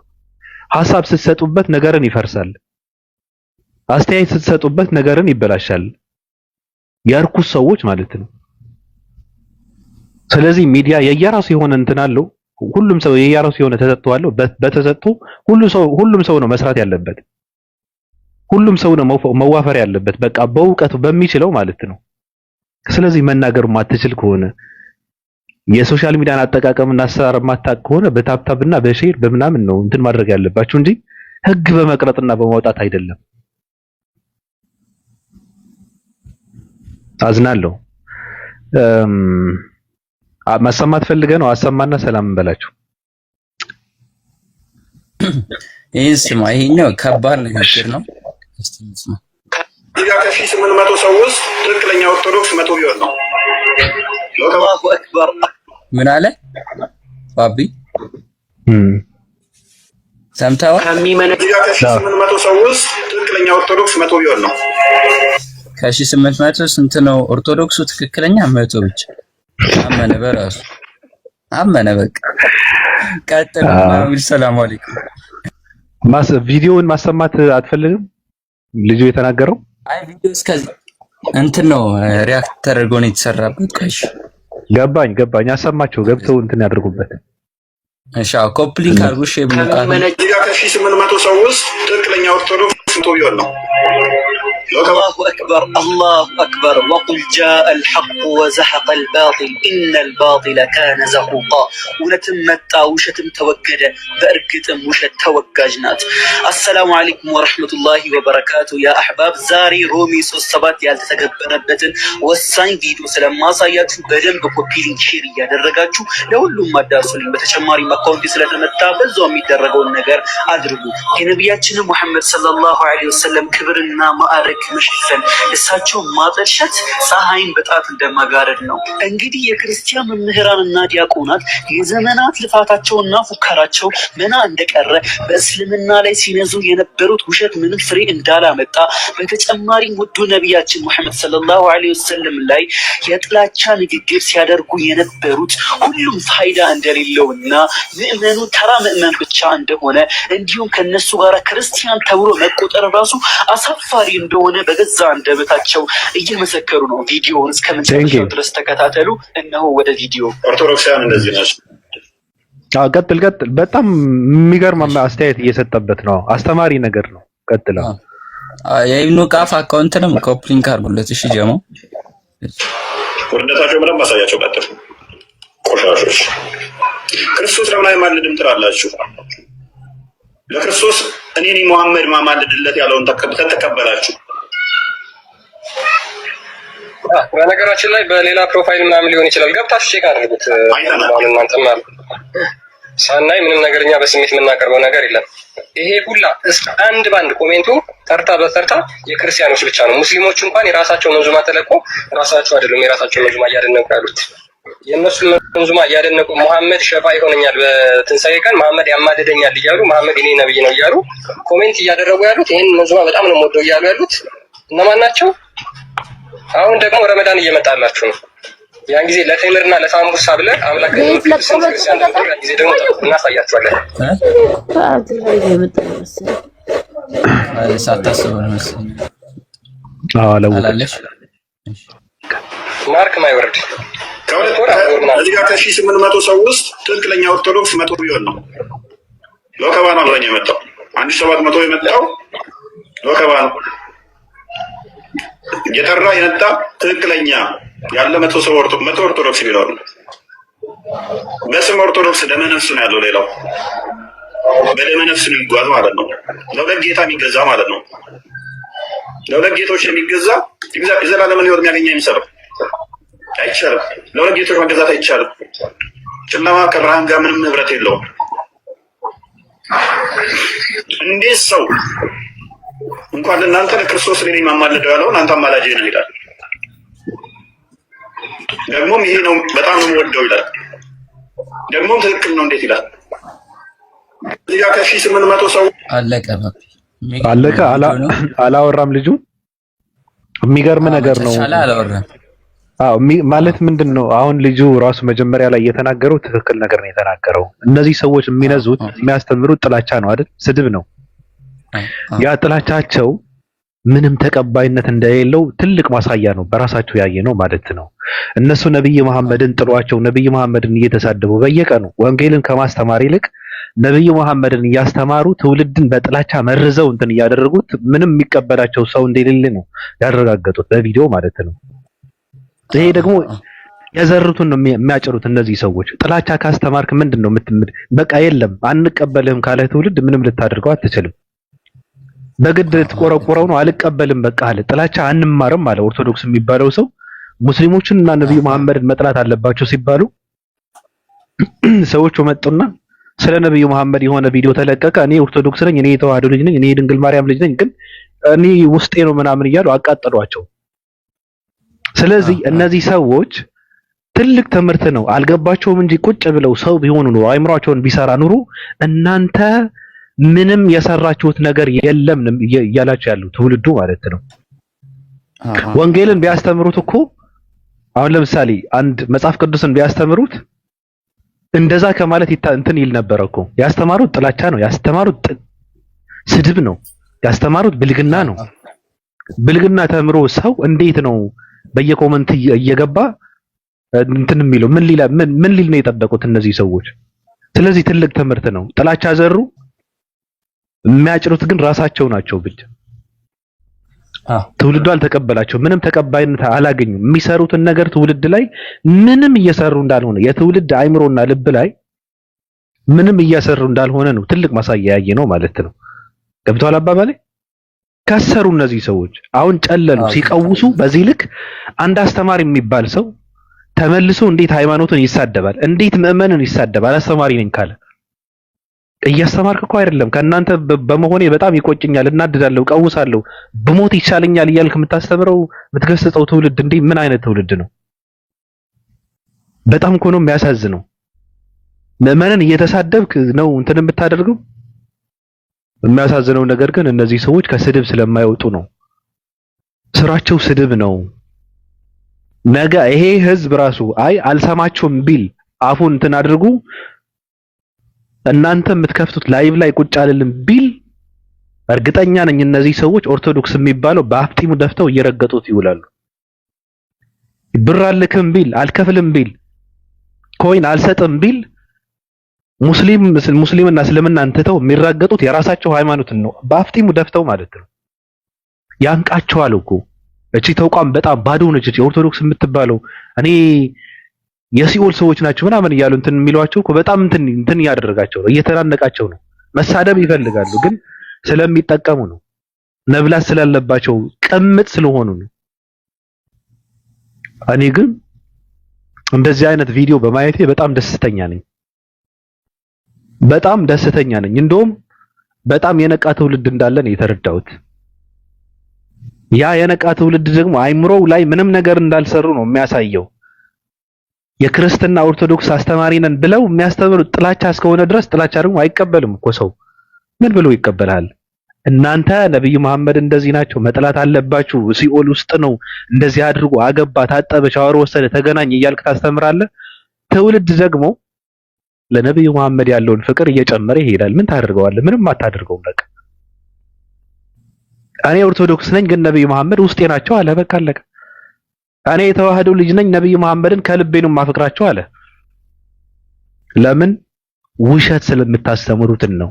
ሐሳብ ስትሰጡበት ነገርን ይፈርሳል። አስተያየት ስትሰጡበት ነገርን ይበላሻል። የርኩስ ሰዎች ማለት ነው። ስለዚህ ሚዲያ የየራሱ የሆነ እንትን አለው። ሁሉም ሰው የየራሱ የሆነ ተሰጥቶ አለው። በተሰጥቶ ሁሉም ሰው ነው መስራት ያለበት። ሁሉም ሰው ነው መዋፈር ያለበት። በቃ በእውቀቱ በሚችለው ማለት ነው። ስለዚህ መናገር ማትችል ከሆነ የሶሻል ሚዲያን አጠቃቀምና አሰራር ማታቅ ከሆነ በታፕታፕና በሼር በምናምን ነው እንትን ማድረግ ያለባችሁ እንጂ ህግ በመቅረጥና በማውጣት አይደለም። አዝናለሁ። ማሰማት ፈልገህ ነው? አሰማና ሰላም እንበላችሁ። ይሄን ስማ፣ ይሄኛው ከባድ ንግግር ነው። እስቲ ስማ። ከሺህ 800 ሰው ውስጥ ትክክለኛ ኦርቶዶክስ 100 ቢሆን ነው። አላሁ አክበር። ምን አለ ባቢ? ሰምተዋል? ከሺህ 800 ሰው ውስጥ ትክክለኛ ኦርቶዶክስ 100 ቢሆን ነው። ከሺህ 800 ስንት ነው ኦርቶዶክሱ? ትክክለኛ 100 ብቻ። አመነ በራሱ አመነ። በቃ ቀጥል። ሰላም አለይኩም። ቪዲዮውን ማሰማት አትፈልግም? ልጁ የተናገረው አይ ቪዲዮ እስከዚህ እንትን ነው ሪያክት ተደርጎ ነው የተሰራበት። ቆይሽ ገባኝ። አሰማቸው ገብተው እንትን ያደርጉበት። እሺ ኮፕሊንግ አርጉሽ የብሉቃት ከሺህ 800 ሰው ውስጥ ትክክለኛ ኦርቶዶክስ 100 ቢሆን ነው። الله أكبر الله أكبر وقل جاء الحق وزحق الباطل إن الباطل كان زهوقا ونتمتع وشتم توجد بأرقتم وشت توججنات. السلام عليكم ورحمة الله وبركاته يا أحباب. زاري رومي سوسبات ያልተተገበረበትን ወሳኝ ቪዲዮ ስለማሳያችሁ በደንብ ኮፒ ሊንክ ሼር እያደረጋችሁ ለሁሉም አዳርሱልኝ። በተጨማሪ አካውንት ስለተመታ በዛው የሚደረገውን ነገር አድርጉ። የነቢያችን ሙሐመድ ሰለላሁ ዐለይሂ ወሰለም ክብርና ማዕረግ መሸፈን እሳቸው ማጠልሸት ፀሐይን በጣት እንደማጋረድ ነው። እንግዲህ የክርስቲያን መምህራንና ዲያቆናት የዘመናት ልፋታቸውና ፉከራቸው መና እንደቀረ በእስልምና ላይ ሲነዙ የነበሩት ውሸት ምንም ፍሬ እንዳላመጣ በተጨማሪም ውዱ ነቢያችን ሙሐመድ ሰለላሁ ዐለይሂ ወሰለም ላይ የጥላቻ ንግግር ሲያደርጉ የነበሩት ሁሉም ፋይዳ እንደሌለውና ምእመኑ ተራ ምእመን ብቻ እንደሆነ እንዲሁም ከነሱ ጋር ክርስቲያን ተብሎ መቆጠር ራሱ አሳፋሪ እንደሆነ በገዛ አንደበታቸው እየመሰከሩ ነው። ቪዲዮውን እስከ መጨረሻው ድረስ ተከታተሉ። እነሆ ወደ ቪዲዮ። ኦርቶዶክሳውያን እንደዚህ ናቸው። ቀጥል። በጣም የሚገርም አስተያየት እየሰጠበት ነው። አስተማሪ ነገር ነው። ቀጥል። የኢብኑ ቃፍ አካውንትንም ኮፕሊንክ አድርጉለት። እሺ ጀሞ ውርደታቸው ምንም ማሳያቸው። ቀጥል። ቆሻሾች ክርስቶስ ለምን አይማልድም ትላላችሁ? ለክርስቶስ እኔ ሙሐመድ ማማልድለት ያለውን ተቀበላችሁ። በነገራችን ላይ በሌላ ፕሮፋይል ምናምን ሊሆን ይችላል። ገብታችሁ ቼክ አድርጉት። እናንተ ማለት ሳናይ ምንም ነገር እኛ በስሜት የምናቀርበው ነገር የለም። ይሄ ሁላ እስከ አንድ ባንድ ኮሜንቱ ተርታ በተርታ የክርስቲያኖች ብቻ ነው። ሙስሊሞቹ እንኳን የራሳቸው መንዙማ ተለቆ ራሳቸው አይደሉም የራሳቸው መንዙማ እያደነቁ ያሉት። የእነሱ መንዙማ እያደነቁ መሐመድ ሸፋ ይሆነኛል በትንሳኤ ቀን፣ መሐመድ ያማልደኛል እያሉ መሐመድ የኔ ነብይ ነው እያሉ ኮሜንት እያደረጉ ያሉት ይሄን መንዙማ በጣም ነው የምወደው እያሉ ያሉት እነማን ናቸው? አሁን ደግሞ ረመዳን እየመጣላችሁ ነው። ያን ጊዜ ለተምርና ለሳምቡሳ ብለን አምላክ ክርስቲያን ጊዜ ደግሞ እናሳያችኋለን። ሳታስበው ነው መሰለኝ። አላለሽ ማርክ ማይወርድ እዚህ ጋር ከ1800 ሰው ውስጥ ትክክለኛ ኦርቶዶክስ 100 ቢሆን ነው። ሎከባ ነው አብዛኛው የመጣው። 1700 የመጣው ሎከባ ነው። የጠራ የነጣ ትክክለኛ ያለ 100 ሰው ኦርቶዶክስ ቢኖር ነው። በስም ኦርቶዶክስ ደመ ነፍስ ነው ያለው። ሌላው በደመ ነፍስ ነው ይጓዝ ማለት ነው። ለሁለት ጌታ የሚገዛ ማለት ነው። ለሁለት ጌቶች የሚገዛ የዘላለምን ሕይወት የሚያገኝ የሚሰራው አይቻልም። ለሁለት ጌቶች መገዛት አይቻልም። ጨለማ ከብርሃን ጋር ምንም ህብረት የለውም። እንዴት ሰው እንኳን ለእናንተ ለክርስቶስ ለኔ ማማለደው ያለው እናንተ አማላጄ ነው ይላል። ደግሞም ይሄ ነው በጣም ነው የምወደው ይላል። ደግሞም ትክክል ነው እንዴት ይላል? እዚህ ጋር ከ1800 ሰው አለቀ። አላወራም ልጁ። የሚገርም ነገር ነው። አዎ ማለት ምንድነው? አሁን ልጁ ራሱ መጀመሪያ ላይ የተናገረው ትክክል ነገር ነው የተናገረው። እነዚህ ሰዎች የሚነዙት የሚያስተምሩት ጥላቻ ነው አይደል? ስድብ ነው። ያ ጥላቻቸው ምንም ተቀባይነት እንደሌለው ትልቅ ማሳያ ነው። በራሳቸው ያየ ነው ማለት ነው። እነሱ ነብይ መሐመድን ጥሏቸው ነብይ መሐመድን እየተሳደቡ በየቀኑ ወንጌልን ከማስተማር ይልቅ ነብይ መሐመድን እያስተማሩ ትውልድን በጥላቻ መርዘው እንትን እያደረጉት ምንም የሚቀበላቸው ሰው እንደሌለ ነው ያረጋገጡት በቪዲዮ ማለት ነው። ይሄ ደግሞ የዘሩትን ነው የሚያጭሩት እነዚህ ሰዎች። ጥላቻ ካስተማርክ ምንድነው በቃ የለም አንቀበልህም ካለ ትውልድ ምንም ልታደርገው አትችልም። በግድ ትቆረቆረው ነው አልቀበልም በቃ አለ። ጥላቻ አንማርም አለ ኦርቶዶክስ የሚባለው ሰው። ሙስሊሞችን እና ነብዩ መሐመድን መጥላት አለባቸው ሲባሉ ሰዎቹ መጡና ስለ ነብዩ መሐመድ የሆነ ቪዲዮ ተለቀቀ። እኔ ኦርቶዶክስ ነኝ፣ እኔ የተዋህዶ ልጅ ነኝ፣ እኔ ድንግል ማርያም ልጅ ነኝ፣ ግን እኔ ውስጤ ነው ምናምን እያሉ አቃጠሏቸው። ስለዚህ እነዚህ ሰዎች ትልቅ ትምህርት ነው አልገባቸውም እንጂ ቁጭ ብለው ሰው ቢሆኑ ነው አይምሯቸውን ቢሰራ ኑሮ እናንተ ምንም የሰራችሁት ነገር የለም እያላችሁ ያሉ ትውልዱ ማለት ነው። ወንጌልን ቢያስተምሩት እኮ አሁን ለምሳሌ አንድ መጽሐፍ ቅዱስን ቢያስተምሩት እንደዛ ከማለት እንትን ይል ነበር እኮ። ያስተማሩት ጥላቻ ነው፣ ያስተማሩት ስድብ ነው፣ ያስተማሩት ብልግና ነው። ብልግና ተምሮ ሰው እንዴት ነው በየኮመንት እየገባ እንትን የሚለው? ምን ሊል ነው የጠበቁት እነዚህ ሰዎች? ስለዚህ ትልቅ ትምህርት ነው። ጥላቻ ዘሩ፣ የሚያጭሩት ግን ራሳቸው ናቸው ብቻ። ትውልዱ አልተቀበላቸው፣ ምንም ተቀባይነት አላገኙም። የሚሰሩትን ነገር ትውልድ ላይ ምንም እየሰሩ እንዳልሆነ የትውልድ አይምሮና ልብ ላይ ምንም እየሰሩ እንዳልሆነ ነው ትልቅ ማሳያ ያየ ነው ማለት ነው። ገብቷል አባባሌ? ከሰሩ እነዚህ ሰዎች አሁን ጨለሉ ሲቀውሱ በዚህ ልክ አንድ አስተማሪ የሚባል ሰው ተመልሶ እንዴት ሃይማኖትን ይሳደባል? እንዴት ምዕመንን ይሳደባል? አስተማሪ ነኝ ካለ እያስተማርክ እኮ አይደለም። ከእናንተ በመሆኔ በጣም ይቆጭኛል፣ እናድዳለሁ፣ ቀውሳለሁ፣ ብሞት ይሻለኛል እያልክ የምታስተምረው የምትገስጸው ትውልድ እንዴ ምን አይነት ትውልድ ነው? በጣም እኮ ነው የሚያሳዝነው። ምዕመንን እየተሳደብክ ነው እንትን የምታደርገው። የሚያሳዝነው ነገር ግን እነዚህ ሰዎች ከስድብ ስለማይወጡ ነው። ስራቸው ስድብ ነው። ነገ ይሄ ህዝብ ራሱ አይ አልሰማችሁም ቢል አፉን እንትን አድርጉ እናንተ የምትከፍቱት ላይቭ ላይ ቁጭ አልልም ቢል እርግጠኛ ነኝ እነዚህ ሰዎች ኦርቶዶክስ የሚባለው በአፍጢሙ ደፍተው እየረገጡት ይውላሉ። ብር አልክም ቢል አልከፍልም ቢል ኮይን አልሰጥም ቢል ሙስሊምና እስልምና እንትተው የሚራገጡት የራሳቸው ሃይማኖትን ነው በአፍጢሙ ደፍተው ማለት ነው። ያንቃቸዋል እኮ እቺ ተቋም በጣም ባዶ ነች። እቺ ኦርቶዶክስ የምትባለው እኔ የሲኦል ሰዎች ናቸው ምናምን እያሉ እንትን የሚሏቸው እኮ በጣም እንትን እያደረጋቸው ነው፣ እየተናነቃቸው ነው። መሳደብ ይፈልጋሉ ግን ስለሚጠቀሙ ነው። መብላት ስላለባቸው ቅምጥ ስለሆኑ ነው። እኔ ግን እንደዚህ አይነት ቪዲዮ በማየቴ በጣም ደስተኛ ነኝ። በጣም ደስተኛ ነኝ። እንደውም በጣም የነቃ ትውልድ እንዳለን የተረዳሁት። ያ የነቃ ትውልድ ደግሞ አይምሮው ላይ ምንም ነገር እንዳልሰሩ ነው የሚያሳየው። የክርስትና ኦርቶዶክስ አስተማሪ ነን ብለው የሚያስተምሩት ጥላቻ እስከሆነ ድረስ ጥላቻ ደግሞ አይቀበልም እኮ ሰው። ምን ብሎ ይቀበላል? እናንተ ነብዩ መሐመድ እንደዚህ ናቸው መጥላት አለባችሁ፣ ሲኦል ውስጥ ነው፣ እንደዚህ አድርጎ አገባ፣ ታጠበ፣ ሻወር ወሰደ፣ ተገናኝ እያልክ ታስተምራለህ። ትውልድ ደግሞ ለነብዩ መሐመድ ያለውን ፍቅር እየጨመረ ይሄዳል። ምን ታደርገዋለህ? ምንም አታደርገውም። በቃ እኔ ኦርቶዶክስ ነኝ ግን ነብዩ መሐመድ ውስጤ ናቸው አለ። በቃ አለቀ። እኔ የተዋህዶ ልጅ ነኝ ነብዩ መሐመድን ከልቤ ነው የማፈቅራቸው አለ። ለምን? ውሸት ስለምታስተምሩትን ነው።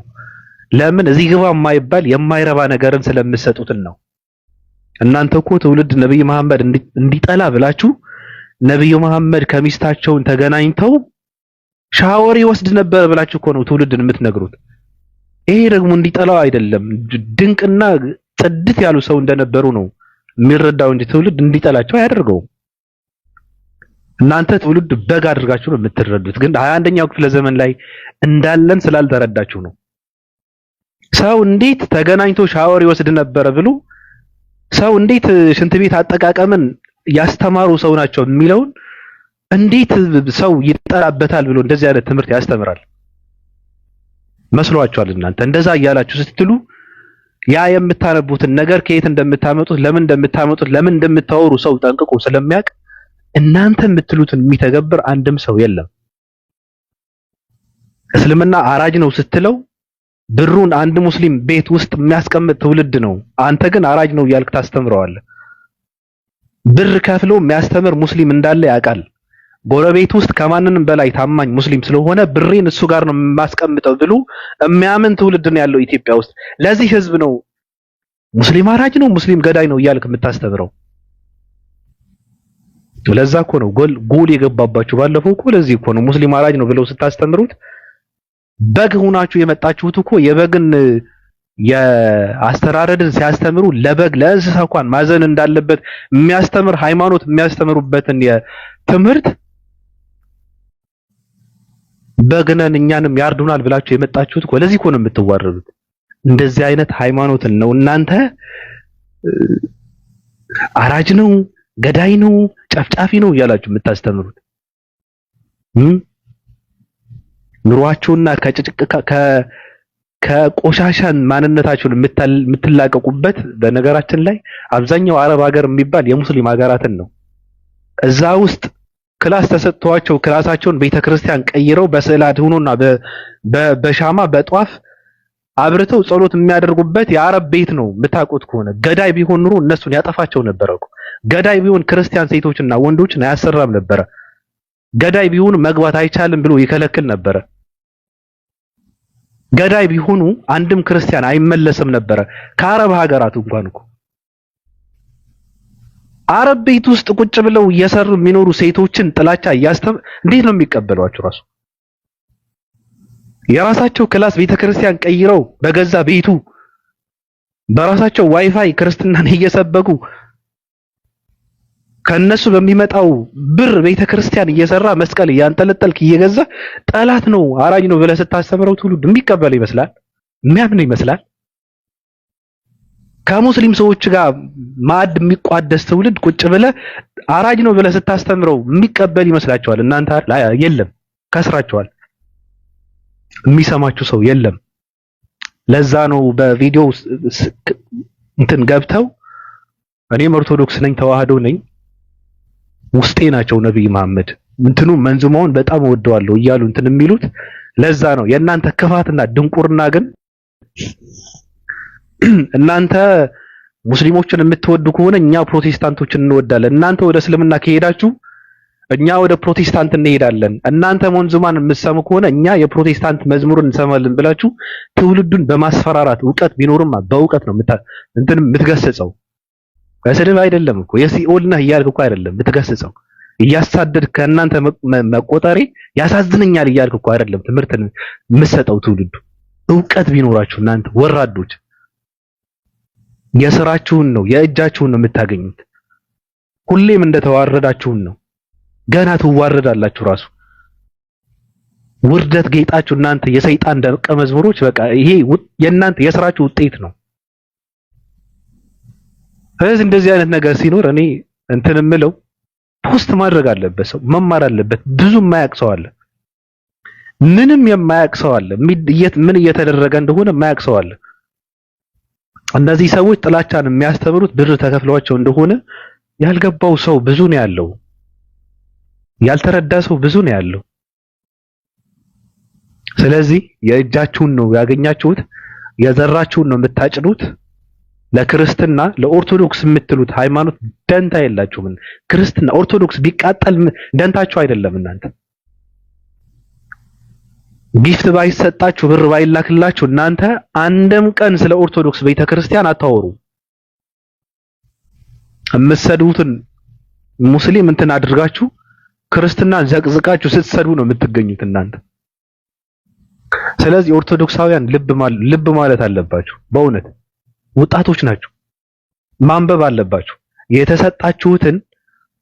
ለምን? እዚህ ግባ የማይባል የማይረባ ነገርን ስለምትሰጡትን ነው። እናንተ እኮ ትውልድ ነብዩ መሐመድ እንዲጠላ ብላችሁ ነብዩ መሐመድ ከሚስታቸውን ተገናኝተው ሻወር ይወስድ ነበር ብላችሁ እኮ ነው ትውልድን የምትነግሩት። ይሄ ደግሞ እንዲጠላው አይደለም፣ ድንቅና ጽድት ያሉ ሰው እንደነበሩ ነው የሚረዳው እንጂ ትውልድ እንዲጠላቸው አያደርገውም። እናንተ ትውልድ በግ አድርጋችሁ ነው የምትረዱት፣ ግን 21ኛው ክፍለ ዘመን ላይ እንዳለን ስላልተረዳችሁ ነው። ሰው እንዴት ተገናኝቶ ሻወር ይወስድ ነበር ብሎ ሰው እንዴት ሽንት ቤት አጠቃቀምን ያስተማሩ ሰው ናቸው የሚለውን እንዴት ሰው ይጠላበታል ብሎ እንደዚህ አይነት ትምህርት ያስተምራል መስሏችኋል? እናንተ እንደዛ እያላችሁ ስትሉ ያ የምታነቡትን ነገር ከየት እንደምታመጡት ለምን እንደምታመጡት ለምን እንደምታወሩ ሰው ጠንቅቆ ስለሚያውቅ እናንተ የምትሉትን የሚተገብር አንድም ሰው የለም። እስልምና አራጅ ነው ስትለው ብሩን አንድ ሙስሊም ቤት ውስጥ የሚያስቀምጥ ትውልድ ነው። አንተ ግን አራጅ ነው እያልክ ታስተምረዋለህ። ብር ከፍሎ የሚያስተምር ሙስሊም እንዳለ ያውቃል። ጎረቤት ውስጥ ከማንንም በላይ ታማኝ ሙስሊም ስለሆነ ብሬን እሱ ጋር ነው የማስቀምጠው ብሎ የሚያምን ትውልድ ነው ያለው ኢትዮጵያ ውስጥ። ለዚህ ህዝብ ነው ሙስሊም አራጅ ነው ሙስሊም ገዳይ ነው እያልክ የምታስተምረው። ለዛ እኮ ነው ጎል የገባባችሁ ባለፈው እኮ ለዚህ እኮ ነው ሙስሊም አራጅ ነው ብለው ስታስተምሩት በግ ሆናችሁ የመጣችሁት እኮ የበግን የአስተራረድን ሲያስተምሩ ለበግ ለእንስሳ እንኳን ማዘን እንዳለበት የሚያስተምር ሃይማኖት የሚያስተምሩበትን የትምህርት በግነን እኛንም ያርዱናል ብላችሁ የመጣችሁት እኮ ለዚህ እኮ ነው የምትዋረዱት። እንደዚህ አይነት ሃይማኖትን ነው እናንተ አራጅ ነው ገዳይ ነው ጨፍጫፊ ነው እያላችሁ የምታስተምሩት። ኑሯችሁና ከቆሻሻን ማንነታችሁን የምትላቀቁበት በነገራችን ላይ አብዛኛው አረብ ሀገር የሚባል የሙስሊም ሀገራትን ነው። እዛ ውስጥ ክላስ ተሰጥቷቸው ክላሳቸውን ቤተክርስቲያን ቀይረው በስዕል አድኖና በሻማ በጧፍ አብርተው ጸሎት የሚያደርጉበት የአረብ ቤት ነው። የምታውቁት ከሆነ ገዳይ ቢሆን ኑሮ እነሱን ያጠፋቸው ነበር እኮ። ገዳይ ቢሆን ክርስቲያን ሴቶችና ወንዶችን አያሰራም ነበረ። ገዳይ ቢሆን መግባት አይቻልም ብሎ ይከለክል ነበረ። ገዳይ ቢሆኑ አንድም ክርስቲያን አይመለስም ነበረ ከአረብ ሀገራት እንኳን እኮ። አረብ ቤት ውስጥ ቁጭ ብለው እየሰሩ የሚኖሩ ሴቶችን ጥላቻ እንዴት ነው የሚቀበሏቸው? ራሱ የራሳቸው ክላስ ቤተክርስቲያን ቀይረው በገዛ ቤቱ በራሳቸው ዋይፋይ ክርስትናን እየሰበኩ ከነሱ በሚመጣው ብር ቤተክርስቲያን እየሰራ መስቀል እያንጠለጠልክ እየገዛ ጠላት ነው አራጅ ነው ብለህ ስታስተምረው ትውልድ የሚቀበል ይመስላል? የሚያምን ይመስላል? ከሙስሊም ሰዎች ጋር ማዕድ የሚቋደስ ትውልድ ቁጭ ብለህ አራጅ ነው ብለህ ስታስተምረው የሚቀበል ይመስላችኋል? እናንተ የለም፣ ከስራችኋል። የሚሰማችሁ ሰው የለም። ለዛ ነው በቪዲዮ እንትን ገብተው እኔም ኦርቶዶክስ ነኝ ተዋህዶ ነኝ ውስጤ ናቸው ነብይ መሐመድ እንትኑ መንዙማውን በጣም ወደዋለሁ እያሉ እንትን የሚሉት ለዛ ነው። የእናንተ ክፋትና ድንቁርና ግን እናንተ ሙስሊሞችን የምትወዱ ከሆነ እኛ ፕሮቴስታንቶችን እንወዳለን። እናንተ ወደ እስልምና ከሄዳችሁ እኛ ወደ ፕሮቴስታንት እንሄዳለን። እናንተ መንዙማን የምትሰሙ ከሆነ እኛ የፕሮቴስታንት መዝሙርን እንሰማለን ብላችሁ ትውልዱን በማስፈራራት ዕውቀት ቢኖርማ በዕውቀት ነው እንትን የምትገስጸው። በስድብ አይደለም እኮ የሲኦል ነህ እያልክ እኮ አይደለም የምትገስጸው። እያሳደድ ከእናንተ መቆጠሬ ያሳዝነኛል እያልክ እኮ አይደለም ትምህርትን የምትሰጠው። ትውልዱ ዕውቀት ቢኖራችሁ እናንተ ወራዶች የስራችሁን ነው የእጃችሁን ነው የምታገኙት። ሁሌም እንደተዋረዳችሁን ነው። ገና ትዋረዳላችሁ። ራሱ ውርደት ጌጣችሁ እናንተ የሰይጣን ደቀ መዝሙሮች። በቃ ይሄ የእናንተ የስራችሁ ውጤት ነው። ስለዚህ እንደዚህ አይነት ነገር ሲኖር እኔ እንትን የምለው ፖስት ማድረግ አለበት፣ ሰው መማር አለበት። ብዙ የማያውቅ ሰው አለ፣ ምንም የማያውቅ ሰው አለ፣ ምን እየተደረገ እንደሆነ የማያውቅ ሰው አለ። እነዚህ ሰዎች ጥላቻን የሚያስተምሩት ብር ተከፍሏቸው እንደሆነ ያልገባው ሰው ብዙ ነው ያለው። ያልተረዳ ሰው ብዙ ነው ያለው። ስለዚህ የእጃችሁን ነው ያገኛችሁት፣ የዘራችሁን ነው የምታጭዱት። ለክርስትና ለኦርቶዶክስ የምትሉት ሃይማኖት ደንታ የላችሁም። ክርስትና ኦርቶዶክስ ቢቃጠል ደንታችሁ አይደለም። እናንተ ጊፍት ባይሰጣችሁ ብር ባይላክላችሁ እናንተ አንድም ቀን ስለ ኦርቶዶክስ ቤተክርስቲያን አታወሩ። የምትሰዱትን ሙስሊም እንትን አድርጋችሁ ክርስትናን ዘቅዝቃችሁ ስትሰዱ ነው የምትገኙት እናንተ። ስለዚህ ኦርቶዶክሳውያን ልብ ማለት አለባችሁ። በእውነት ወጣቶች ናችሁ፣ ማንበብ አለባችሁ። የተሰጣችሁትን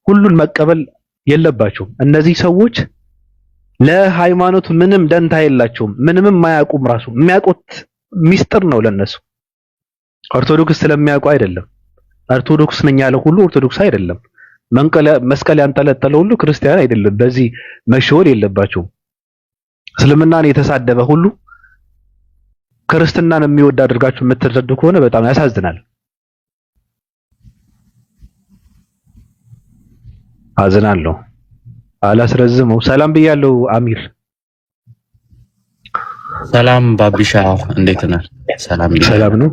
ሁሉን መቀበል የለባችሁም። እነዚህ ሰዎች ለሃይማኖት ምንም ደንታ የላቸውም። ምንም ማያውቁም። ራሱ የሚያውቁት ሚስጥር ነው ለነሱ። ኦርቶዶክስ ስለሚያውቁ አይደለም። ኦርቶዶክስ ነኝ ያለ ሁሉ ኦርቶዶክስ አይደለም። መስቀል ያንጠለጠለ ሁሉ ክርስቲያን አይደለም። በዚህ መሸወድ የለባቸውም። እስልምናን የተሳደበ ሁሉ ክርስትናን የሚወድ አድርጋችሁ የምትረዱ ከሆነ በጣም ያሳዝናል። አዝናለሁ። አላስረዝመው። ሰላም ብያለሁ። አሚር ሰላም። ባቢሻ እንዴት ነህ? ሰላም ነው።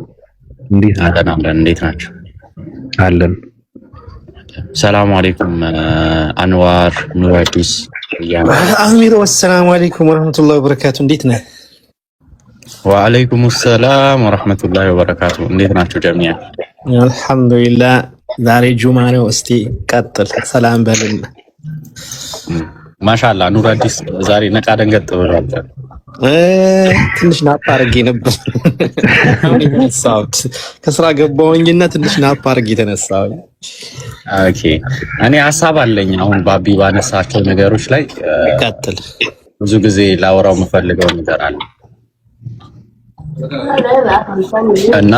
እንዴት አለን? እንዴት ናችሁ? አለን። ሰላም አለይኩም አንዋር ኑራዲስ አሚር። ወሰላሙ አለይኩም ወራህመቱላሂ ወበረካቱ። እንዴት ነህ? ወአለይኩም ሰላም ወራህመቱላሂ ወበረካቱ። እንዴት ናችሁ ጀሚያ? አልሐምዱሊላህ። ዛሬ ጁማ ነው። እስቲ ቀጥል፣ ሰላም በልን። ማሻአላ ኑራዲስ ዛሬ ነቃ ደንገጥ ብሏል። ትንሽ ናፕ አድርጌ ነበር የተነሳሁት። ከስራ ገባሁኝና ትንሽ ናፕ አድርጌ የተነሳሁኝ። ኦኬ፣ እኔ ሀሳብ አለኝ አሁን ባቢ ባነሳቸው ነገሮች ላይ ቀጥል። ብዙ ጊዜ ላወራው የምፈልገው ነገር አለ እና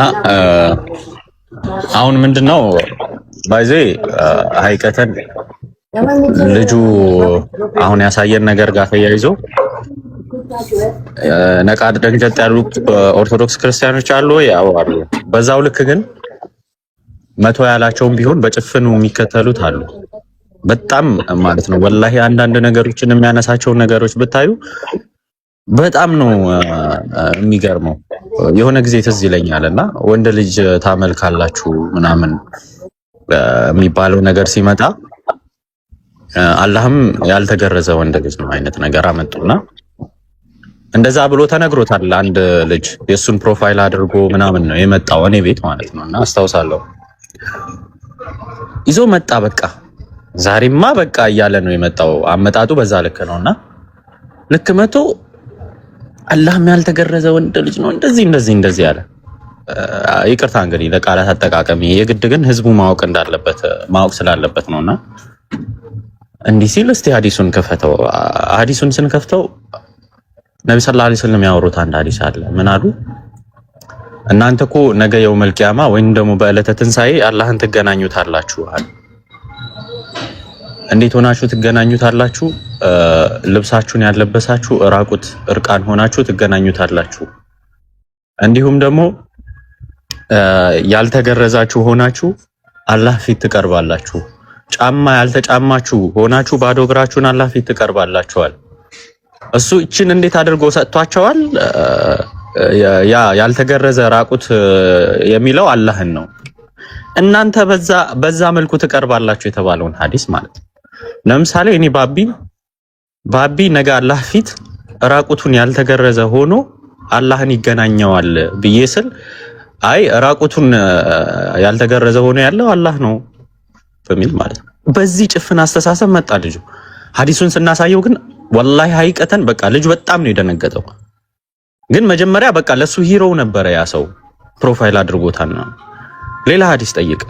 አሁን ምንድነው ባይዜ ሀይቀተን ልጁ አሁን ያሳየን ነገር ጋር ተያይዞ ነቃ ደንገጥ ያሉ ኦርቶዶክስ ክርስቲያኖች አሉ ወይ? ያው አሉ። በዛው ልክ ግን መቶ ያላቸውም ቢሆን በጭፍኑ የሚከተሉት አሉ። በጣም ማለት ነው ወላሂ አንዳንድ ነገሮችን የሚያነሳቸው ነገሮች ብታዩ በጣም ነው የሚገርመው። የሆነ ጊዜ ትዝ ይለኛልና ወንድ ልጅ ታመልካላችሁ ምናምን የሚባለው ነገር ሲመጣ አላህም ያልተገረዘ ወንድ ልጅ ነው አይነት ነገር አመጡና እንደዛ ብሎ ተነግሮታል። አንድ ልጅ የሱን ፕሮፋይል አድርጎ ምናምን ነው የመጣው እኔ ቤት ማለት ነውና አስታውሳለሁ። ይዞ መጣ። በቃ ዛሬማ በቃ እያለ ነው የመጣው። አመጣጡ በዛ ልክ ነውና ልክ መቶ አላህም ያልተገረዘ ወንድ ልጅ ነው እንደዚህ ያለ። ይቅርታ እንግዲህ ለቃላት አጠቃቀም የግድ ግን ህዝቡ ማወቅ ስላለበት ነውና እንዲህ ሲል እስቲ ሐዲሱን ከፈተው። ሐዲሱን ስንከፍተው ነብዩ ሰለላሁ ዐለይሂ ወሰለም ያወሩት አንድ ሐዲስ አለ። ምን አሉ? እናንተ እኮ ነገ የውመል ቂያማ ወይም ደግሞ በዕለተ ትንሣኤ አላህን ትገናኙታላችሁ አሉ። እንዴት ሆናችሁ ትገናኙታላችሁ? ልብሳችሁን ያለበሳችሁ ራቁት እርቃን ሆናችሁ ትገናኙታላችሁ። እንዲሁም ደግሞ ያልተገረዛችሁ ሆናችሁ አላህ ፊት ትቀርባላችሁ። ጫማ ያልተጫማችሁ ሆናችሁ ባዶ እግራችሁን አላህ ፊት ትቀርባላችኋል። እሱ እቺን እንዴት አድርጎ ሰጥቷቸዋል? ያልተገረዘ ራቁት የሚለው አላህን ነው። እናንተ በዛ መልኩ ትቀርባላችሁ የተባለውን ሐዲስ ማለት ነው። ለምሳሌ እኔ ባቢ ነገ አላህ ፊት ራቁቱን ያልተገረዘ ሆኖ አላህን ይገናኘዋል ብዬ ስል አይ ራቁቱን ያልተገረዘ ሆኖ ያለው አላህ ነው በሚል ማለት ነው። በዚህ ጭፍን አስተሳሰብ መጣ ልጁ። ሐዲሱን ስናሳየው ግን ወላሂ ሀይቀተን በቃ ልጁ በጣም ነው የደነገጠው። ግን መጀመሪያ በቃ ለሱ ሂሮ ነበረ ያ ሰው ፕሮፋይል አድርጎታል። ሌላ ሐዲስ ጠይቅ።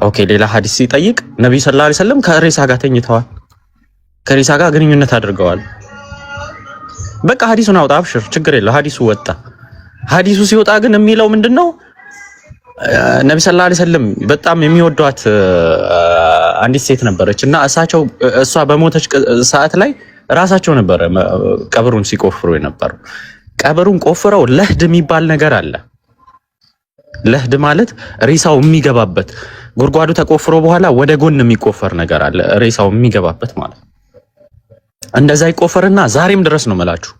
ኦኬ ሌላ ሐዲስ ሲጠይቅ ነብዩ ሰለላሁ ዐለይሂ ወሰለም ከሬሳ ጋር ተኝተዋል፣ ከሬሳ ጋር ግንኙነት አድርገዋል። በቃ ሐዲሱን አውጣ አብሽር፣ ችግር የለው። ሐዲሱ ወጣ። ሐዲሱ ሲወጣ ግን የሚለው ምንድነው? ነብዩ ሰለላሁ ዐለይሂ ወሰለም በጣም የሚወዷት አንዲት ሴት ነበረች እና እሷ በሞተች ሰዓት ላይ ራሳቸው ነበረ ቀብሩን ሲቆፍሩ የነበረው። ቀብሩን ቆፍረው ለህድ የሚባል ነገር አለ። ለህድ ማለት ሬሳው የሚገባበት ጉድጓዱ ተቆፍሮ በኋላ ወደ ጎን የሚቆፈር ነገር አለ፣ ሬሳው የሚገባበት ማለት። እንደዛ ይቆፈርና ዛሬም ድረስ ነው መላችሁ፣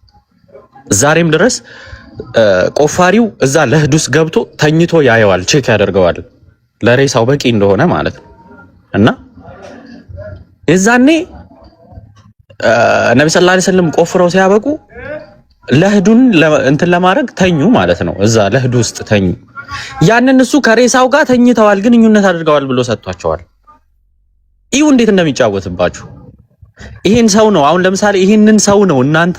ዛሬም ድረስ ቆፋሪው እዛ ለህድ ውስጥ ገብቶ ተኝቶ ያየዋል፣ ቼክ ያደርገዋል ለሬሳው በቂ እንደሆነ ማለት ነው። እና የዛኔ ነብዩ ሰለላሁ ዐለይሂ ወሰለም ቆፍረው ሲያበቁ ለህዱን እንትን ለማድረግ ተኙ ማለት ነው። እዛ ለህዱ ውስጥ ተኙ። ያንን እሱ ከሬሳው ጋር ተኝተዋል፣ ግንኙነት አድርገዋል ብሎ ሰጥቷቸዋል። ይሁ እንዴት እንደሚጫወትባችሁ ይሄን ሰው ነው። አሁን ለምሳሌ ይሄንን ሰው ነው እናንተ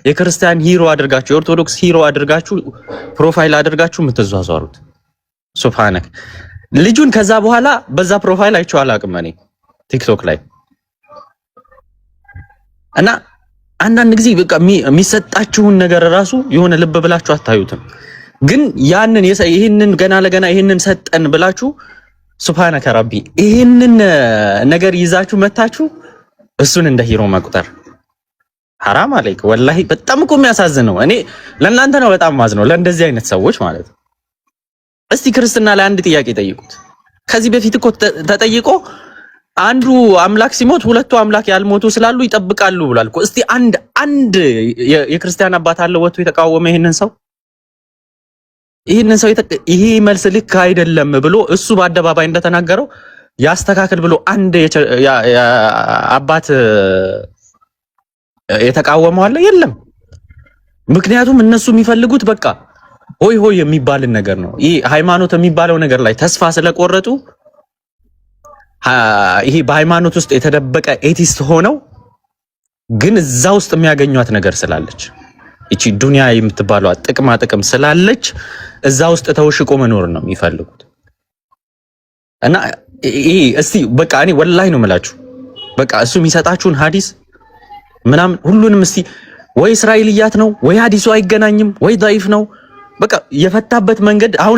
የክርስቲያን ሂሮ አድርጋችሁ የኦርቶዶክስ ሂሮ አድርጋችሁ ፕሮፋይል አድርጋችሁ የምትዟዟሩት። ሱብሃንክ ልጁን ከዛ በኋላ በዛ ፕሮፋይል አይቼው አላውቅም እኔ ቲክቶክ ላይ። እና አንዳንድ ጊዜ በቃ የሚሰጣችሁን ነገር ራሱ የሆነ ልብ ብላችሁ አታዩትም። ግን ያንን ይሄንን ገና ለገና ይሄንን ሰጠን ብላችሁ ሱብሃነከ ረቢ ይሄንን ነገር ይዛችሁ መታችሁ እሱን እንደ ሂሮ መቁጠር ሐራም አለይክ። ወላሂ በጣም እኮ የሚያሳዝነው እኔ ለእናንተ ነው በጣም ማዝነው፣ ለእንደዚህ አይነት ሰዎች ማለት ነው። እስቲ ክርስትና ላይ አንድ ጥያቄ ጠይቁት። ከዚህ በፊት እኮ ተጠይቆ አንዱ አምላክ ሲሞት ሁለቱ አምላክ ያልሞቱ ስላሉ ይጠብቃሉ ብሏል እኮ። እስቲ አንድ የክርስቲያን አባት አለ ወጥቶ የተቃወመ ይሄንን ሰው ይሄ መልስ ልክ አይደለም ብሎ እሱ በአደባባይ እንደተናገረው ያስተካክል ብሎ አንድ አባት የተቃወመው አለ? የለም። ምክንያቱም እነሱ የሚፈልጉት በቃ ሆይ ሆይ የሚባልን ነገር ነው። ይሄ ሃይማኖት የሚባለው ነገር ላይ ተስፋ ስለቆረጡ ይሄ በሃይማኖት ውስጥ የተደበቀ ኤቲስት ሆነው ግን እዛ ውስጥ የሚያገኟት ነገር ስላለች እቺ ዱንያ የምትባለው ጥቅም ስላለች እዛ ውስጥ ተውሽቆ መኖር ነው የሚፈልጉት። እና ይሄ እስቲ በቃ እኔ ወላሂ ነው የምላችሁ፣ በቃ እሱ የሚሰጣችሁን ሐዲስ ምናምን ሁሉንም እስቲ ወይ እስራኤልያት ነው ወይ ሐዲሱ አይገናኝም ወይ ዳይፍ ነው። በቃ የፈታበት መንገድ አሁን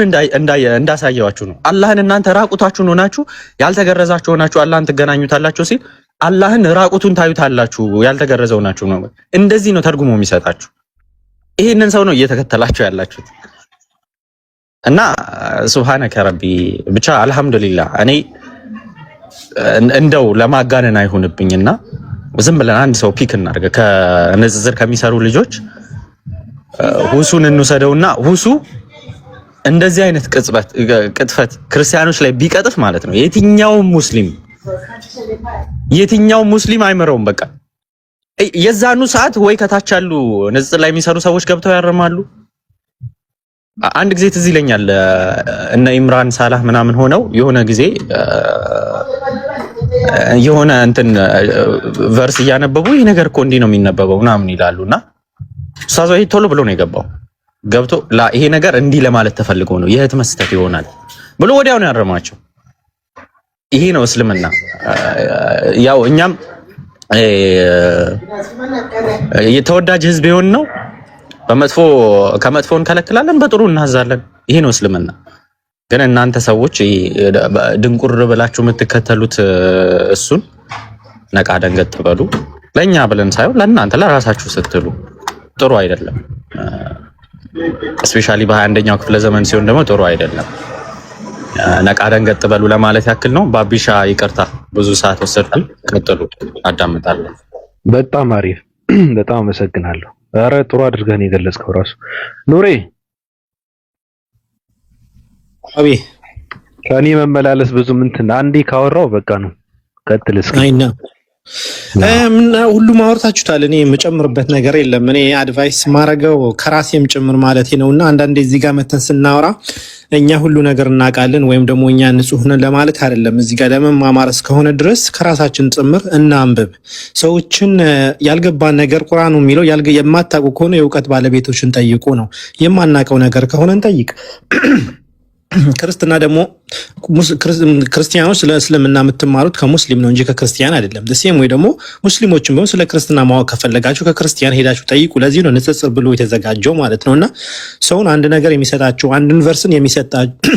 እንዳሳየዋችሁ ነው። አላህን እናንተ ራቁታችሁን ሆናችሁ ያልተገረዛችሁ ሆናችሁ አላህን ትገናኙታላችሁ ሲል አላህን ራቁቱን ታዩታላችሁ ያልተገረዘው ናችሁ ነው። እንደዚህ ነው ተርጉሞ የሚሰጣችሁ። ይሄንን ሰው ነው እየተከተላችሁ ያላችሁት። እና ሱብሃነከ ረቢ ብቻ አልহামዱሊላህ። እኔ እንደው ለማጋነን አይሆንብኝና ዝም ብለን አንድ ሰው ፒክ እናድርግ ከንጽጽር ከሚሰሩ ልጆች ሁሱን እንውሰደውና ሁሱ እንደዚህ አይነት ቅጥፈት ክርስቲያኖች ላይ ቢቀጥፍ ማለት ነው የትኛው ሙስሊም አይመረውም። በቃ የዛኑ ሰዓት ወይ ከታች ያሉ ንጽጽር ላይ የሚሰሩ ሰዎች ገብተው ያርማሉ፣ አንድ ጊዜ ትዝ ይለኛል እነ ኢምራን ሳላህ ምናምን ሆነው የሆነ ጊዜ የሆነ እንትን ቨርስ እያነበቡ ይሄ ነገር እኮ እንዲህ ነው የሚነበበው ምናምን ይላሉና ኡስታዙ ይሄ ቶሎ ብሎ ነው የገባው። ገብቶ ይሄ ነገር እንዲህ ለማለት ተፈልጎ ነው የህትመት ስህተት ይሆናል ብሎ ወዲያው ነው ያረማቸው። ይሄ ነው እስልምና። ያው እኛም የተወዳጅ ህዝብ ይሆን ነው በመጥፎ ከመጥፎ እንከለክላለን፣ በጥሩ እናዛለን። ይሄ ነው እስልምና። ግን እናንተ ሰዎች ድንቁር ብላችሁ የምትከተሉት እሱን ነቃ ደንገጥ በሉ። ለኛ ብለን ሳይሆን ለእናንተ ለራሳችሁ ስትሉ ጥሩ አይደለም። ስፔሻሊ በ21ኛው ክፍለ ዘመን ሲሆን ደግሞ ጥሩ አይደለም። ነቃ ደንገጥ በሉ ለማለት ያክል ነው። ባቢሻ ይቅርታ ብዙ ሰዓት ወሰድኩኝ። ቀጥሉ፣ አዳምጣለሁ። በጣም አሪፍ፣ በጣም አመሰግናለሁ። ኧረ ጥሩ አድርገህ ነው የገለጽከው ራሱ ኑሬ። አቤ ከኔ መመላለስ ብዙ እንትን አንዴ ካወራው በቃ ነው። ቀጥል እስኪ። አይና ሁሉ ማወርታችሁታል። እኔ የምጨምርበት ነገር የለም። እኔ አድቫይስ ማረገው ከራሴም ጭምር ማለት ነውና አንዳንዴ እዚህ ጋር መተን ስናወራ እኛ ሁሉ ነገር እናውቃለን ወይም ደግሞ እኛ ንጹህ ነን ለማለት አይደለም። እዚህ ጋር ለመማማር እስከሆነ ድረስ ከራሳችን ጭምር እናንብብ። ሰዎችን ያልገባን ነገር ቁርአኑ የሚለው የማታውቁ ከሆነ የእውቀት ባለቤቶችን ጠይቁ ነው። የማናውቀው ነገር ከሆነ እንጠይቅ። ክርስትና ደግሞ ክርስቲያኖች ስለ እስልምና የምትማሩት ከሙስሊም ነው እንጂ ከክርስቲያን አይደለም። ደሴም ወይ ደግሞ ሙስሊሞችን ቢሆን ስለ ክርስትና ማወቅ ከፈለጋችሁ ከክርስቲያን ሄዳችሁ ጠይቁ። ለዚህ ነው ንጽጽር ብሎ የተዘጋጀው ማለት ነውና ሰውን አንድ ነገር የሚሰጣችሁ አንድን ቨርስን የሚሰጣችሁ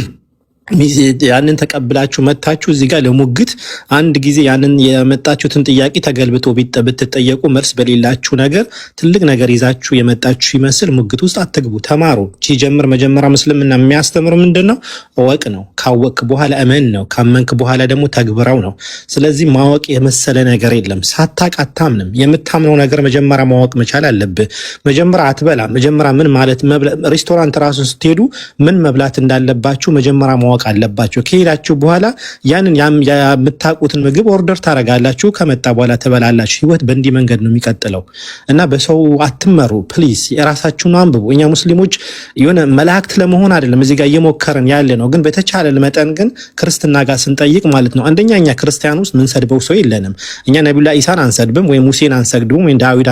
ያንን ተቀብላችሁ መታችሁ እዚህ ጋር ለሙግት አንድ ጊዜ ያንን የመጣችሁትን ጥያቄ ተገልብጦ ብትጠየቁ መልስ በሌላችሁ ነገር ትልቅ ነገር ይዛችሁ የመጣችሁ ይመስል ሙግት ውስጥ አትግቡ። ተማሩ። ሲጀምር መጀመሪያ እስልምና የሚያስተምር ምንድነው? እወቅ ነው። ካወቅ በኋላ እመን ነው። ካመንክ በኋላ ደግሞ ተግብረው ነው። ስለዚህ ማወቅ የመሰለ ነገር የለም። ሳታውቅ አታምንም። የምታምነው ነገር መጀመሪያ ማወቅ መቻል አለብህ። መጀመሪያ አትበላ። መጀመሪያ ምን ማለት ሬስቶራንት ራሱ ስትሄዱ ምን መብላት እንዳለባችሁ መጀመሪያ ማወቅ አለባችሁ። ከሄዳችሁ በኋላ ያንን የምታውቁትን ምግብ ኦርደር ታረጋላችሁ። ከመጣ በኋላ ትበላላችሁ። ህይወት በእንዲህ መንገድ ነው የሚቀጥለው እና በሰው አትመሩ ፕሊዝ። የራሳችሁን አንብቡ። እኛ ሙስሊሞች የሆነ መላእክት ለመሆን አይደለም እዚህ ጋር እየሞከርን ያለ ነው። ግን በተቻለ መጠን ግን ክርስትና ጋር ስንጠይቅ ማለት ነው አንደኛ እኛ ክርስቲያን ውስጥ ምን ሰድበው ሰው የለንም። እኛ ነብዩላህ ኢሳን አንሰድብም ወይም ሙሴን አንሰግድም ወይም ዳዊት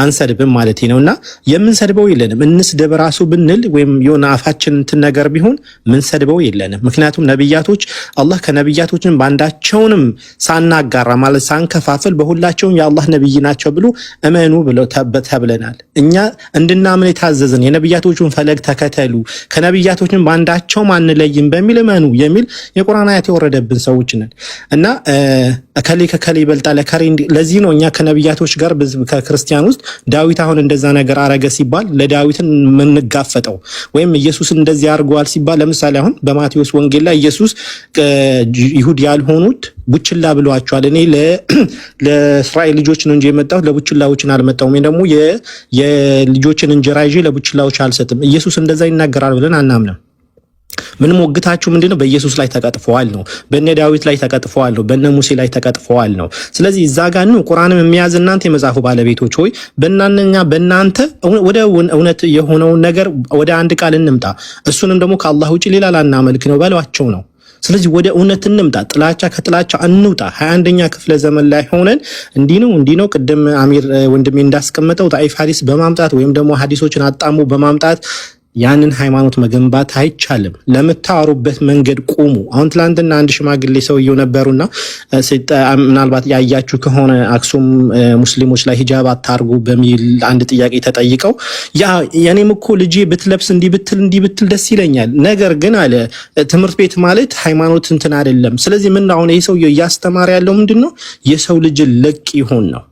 አንሰድብም ማለት ነውና የምንሰድበው የለንም። እንስደብ ራሱ ብንል ወይም የሆነ አፋችን እንትን ነገር ቢሆን ምን ሰድበው የለንም። ምክንያቱም ነብያቶች አላህ ከነብያቶችን ባንዳቸውንም ሳናጋራ ማለት ሳንከፋፍል በሁላቸውም የአላህ ነብይ ናቸው ብሎ እመኑ ብለው ተብለናል። እኛ እንድናምን የታዘዝን የነብያቶቹን ፈለግ ተከተሉ ከነብያቶችን ባንዳቸው አንለይም በሚል እመኑ የሚል የቁርአን አያት የወረደብን ሰዎች ነን እና ከከሌ ይበልጣል ለዚህ ነው እኛ ከነብያቶች ጋር ከክርስቲያን ውስጥ ዳዊት አሁን እንደዛ ነገር አረገ ሲባል ለዳዊትን ምንጋፈጠው ወይም ኢየሱስ እንደዚህ አድርጓል ሲባል ለምሳሌ አሁን በማቴዎስ ወንጌል ላይ ኢየሱስ ይሁድ ያልሆኑት ቡችላ ብለዋቸዋል። እኔ ለእስራኤል ልጆች ነው እንጂ የመጣሁት ለቡችላዎችን አልመጣሁም፣ ወይ ደግሞ የልጆችን እንጀራ ይዤ ለቡችላዎች አልሰጥም። ኢየሱስ እንደዛ ይናገራል ብለን አናምንም። ምንም ወግታችሁ ምንድነው? በኢየሱስ ላይ ተቀጥፈዋል ነው፣ በእነ ዳዊት ላይ ተቀጥፈዋል ነው፣ በእነ ሙሴ ላይ ተቀጥፈዋል ነው። ስለዚህ እዛ ጋር ነው ቁርአንም የሚያዝ እናንተ የመጽሐፉ ባለቤቶች ሆይ በእናንተ ወደ እውነት የሆነውን ነገር ወደ አንድ ቃል እንምጣ፣ እሱንም ደግሞ ከአላህ ውጪ ሌላ ላናመልክ ነው በሏቸው ነው። ስለዚህ ወደ እውነት እንምጣ፣ ጥላቻ ከጥላቻ እንውጣ። 21ኛ ክፍለ ዘመን ላይ ሆነን እንዲህ ነው ቅድም አሚር ወንድሜ እንዳስቀመጠው ዳኢፍ ሐዲስ በማምጣት ወይም ደግሞ ሐዲሶችን አጣሙ በማምጣት ያንን ሃይማኖት መገንባት አይቻልም። ለምታወሩበት መንገድ ቁሙ። አሁን ትላንትና አንድ ሽማግሌ ሰውየው ነበሩና ምናልባት ያያችሁ ከሆነ አክሱም ሙስሊሞች ላይ ሂጃብ አታርጉ በሚል አንድ ጥያቄ ተጠይቀው የኔም እኮ ልጄ ብትለብስ እንዲህ ብትል ደስ ይለኛል፣ ነገር ግን አለ ትምህርት ቤት ማለት ሃይማኖት እንትን አይደለም። ስለዚህ ምን አሁን ይሄ ሰውየው እያስተማረ ያለው ምንድነው? የሰው ልጅ ለቅ ይሆን ነው።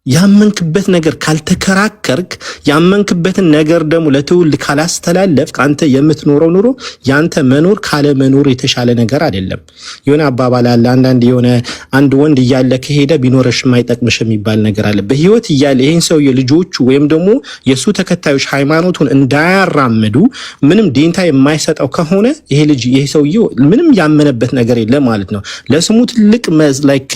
ያመንክበት ነገር ካልተከራከርክ ያመንክበትን ነገር ደግሞ ለትውልድ ካላስተላለፍክ አንተ የምትኖረው ኑሮ ያንተ መኖር ካለ መኖር የተሻለ ነገር አይደለም። የሆነ አባባል አለ። አንድ ወንድ እያለ ከሄደ ቢኖርሽ የማይጠቅምሽ የሚባል ነገር አለ። በህይወት እያለ ይሄን ሰው ልጆቹ ወይም ደግሞ የሱ ተከታዮች ሃይማኖቱን እንዳያራምዱ ምንም ዴንታ የማይሰጠው ከሆነ ይሄ ሰውዬው ምንም ያመነበት ነገር የለም ማለት ነው። ለስሙ ትልቅ ላይክ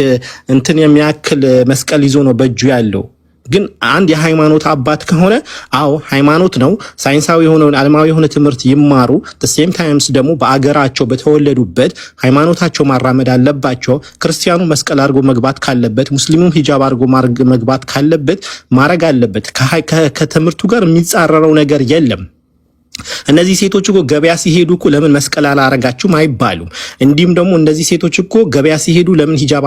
እንትን የሚያክል መስቀል ይዞ ነው በእጁ ያለው ግን አንድ የሃይማኖት አባት ከሆነ አዎ ሃይማኖት ነው፣ ሳይንሳዊ የሆነውን ዓለማዊ የሆነ ትምህርት ይማሩ። ሴም ታይምስ ደግሞ በአገራቸው በተወለዱበት ሃይማኖታቸው ማራመድ አለባቸው። ክርስቲያኑ መስቀል አድርጎ መግባት ካለበት፣ ሙስሊሙም ሂጃብ አድርጎ መግባት ካለበት ማድረግ አለበት። ከትምህርቱ ጋር የሚጻረረው ነገር የለም። እነዚህ ሴቶች እኮ ገበያ ሲሄዱ እኮ ለምን መስቀል አላረጋችሁም አይባሉም። እንዲሁም ደግሞ እነዚህ ሴቶች እኮ ገበያ ሲሄዱ ለምን ሂጃብ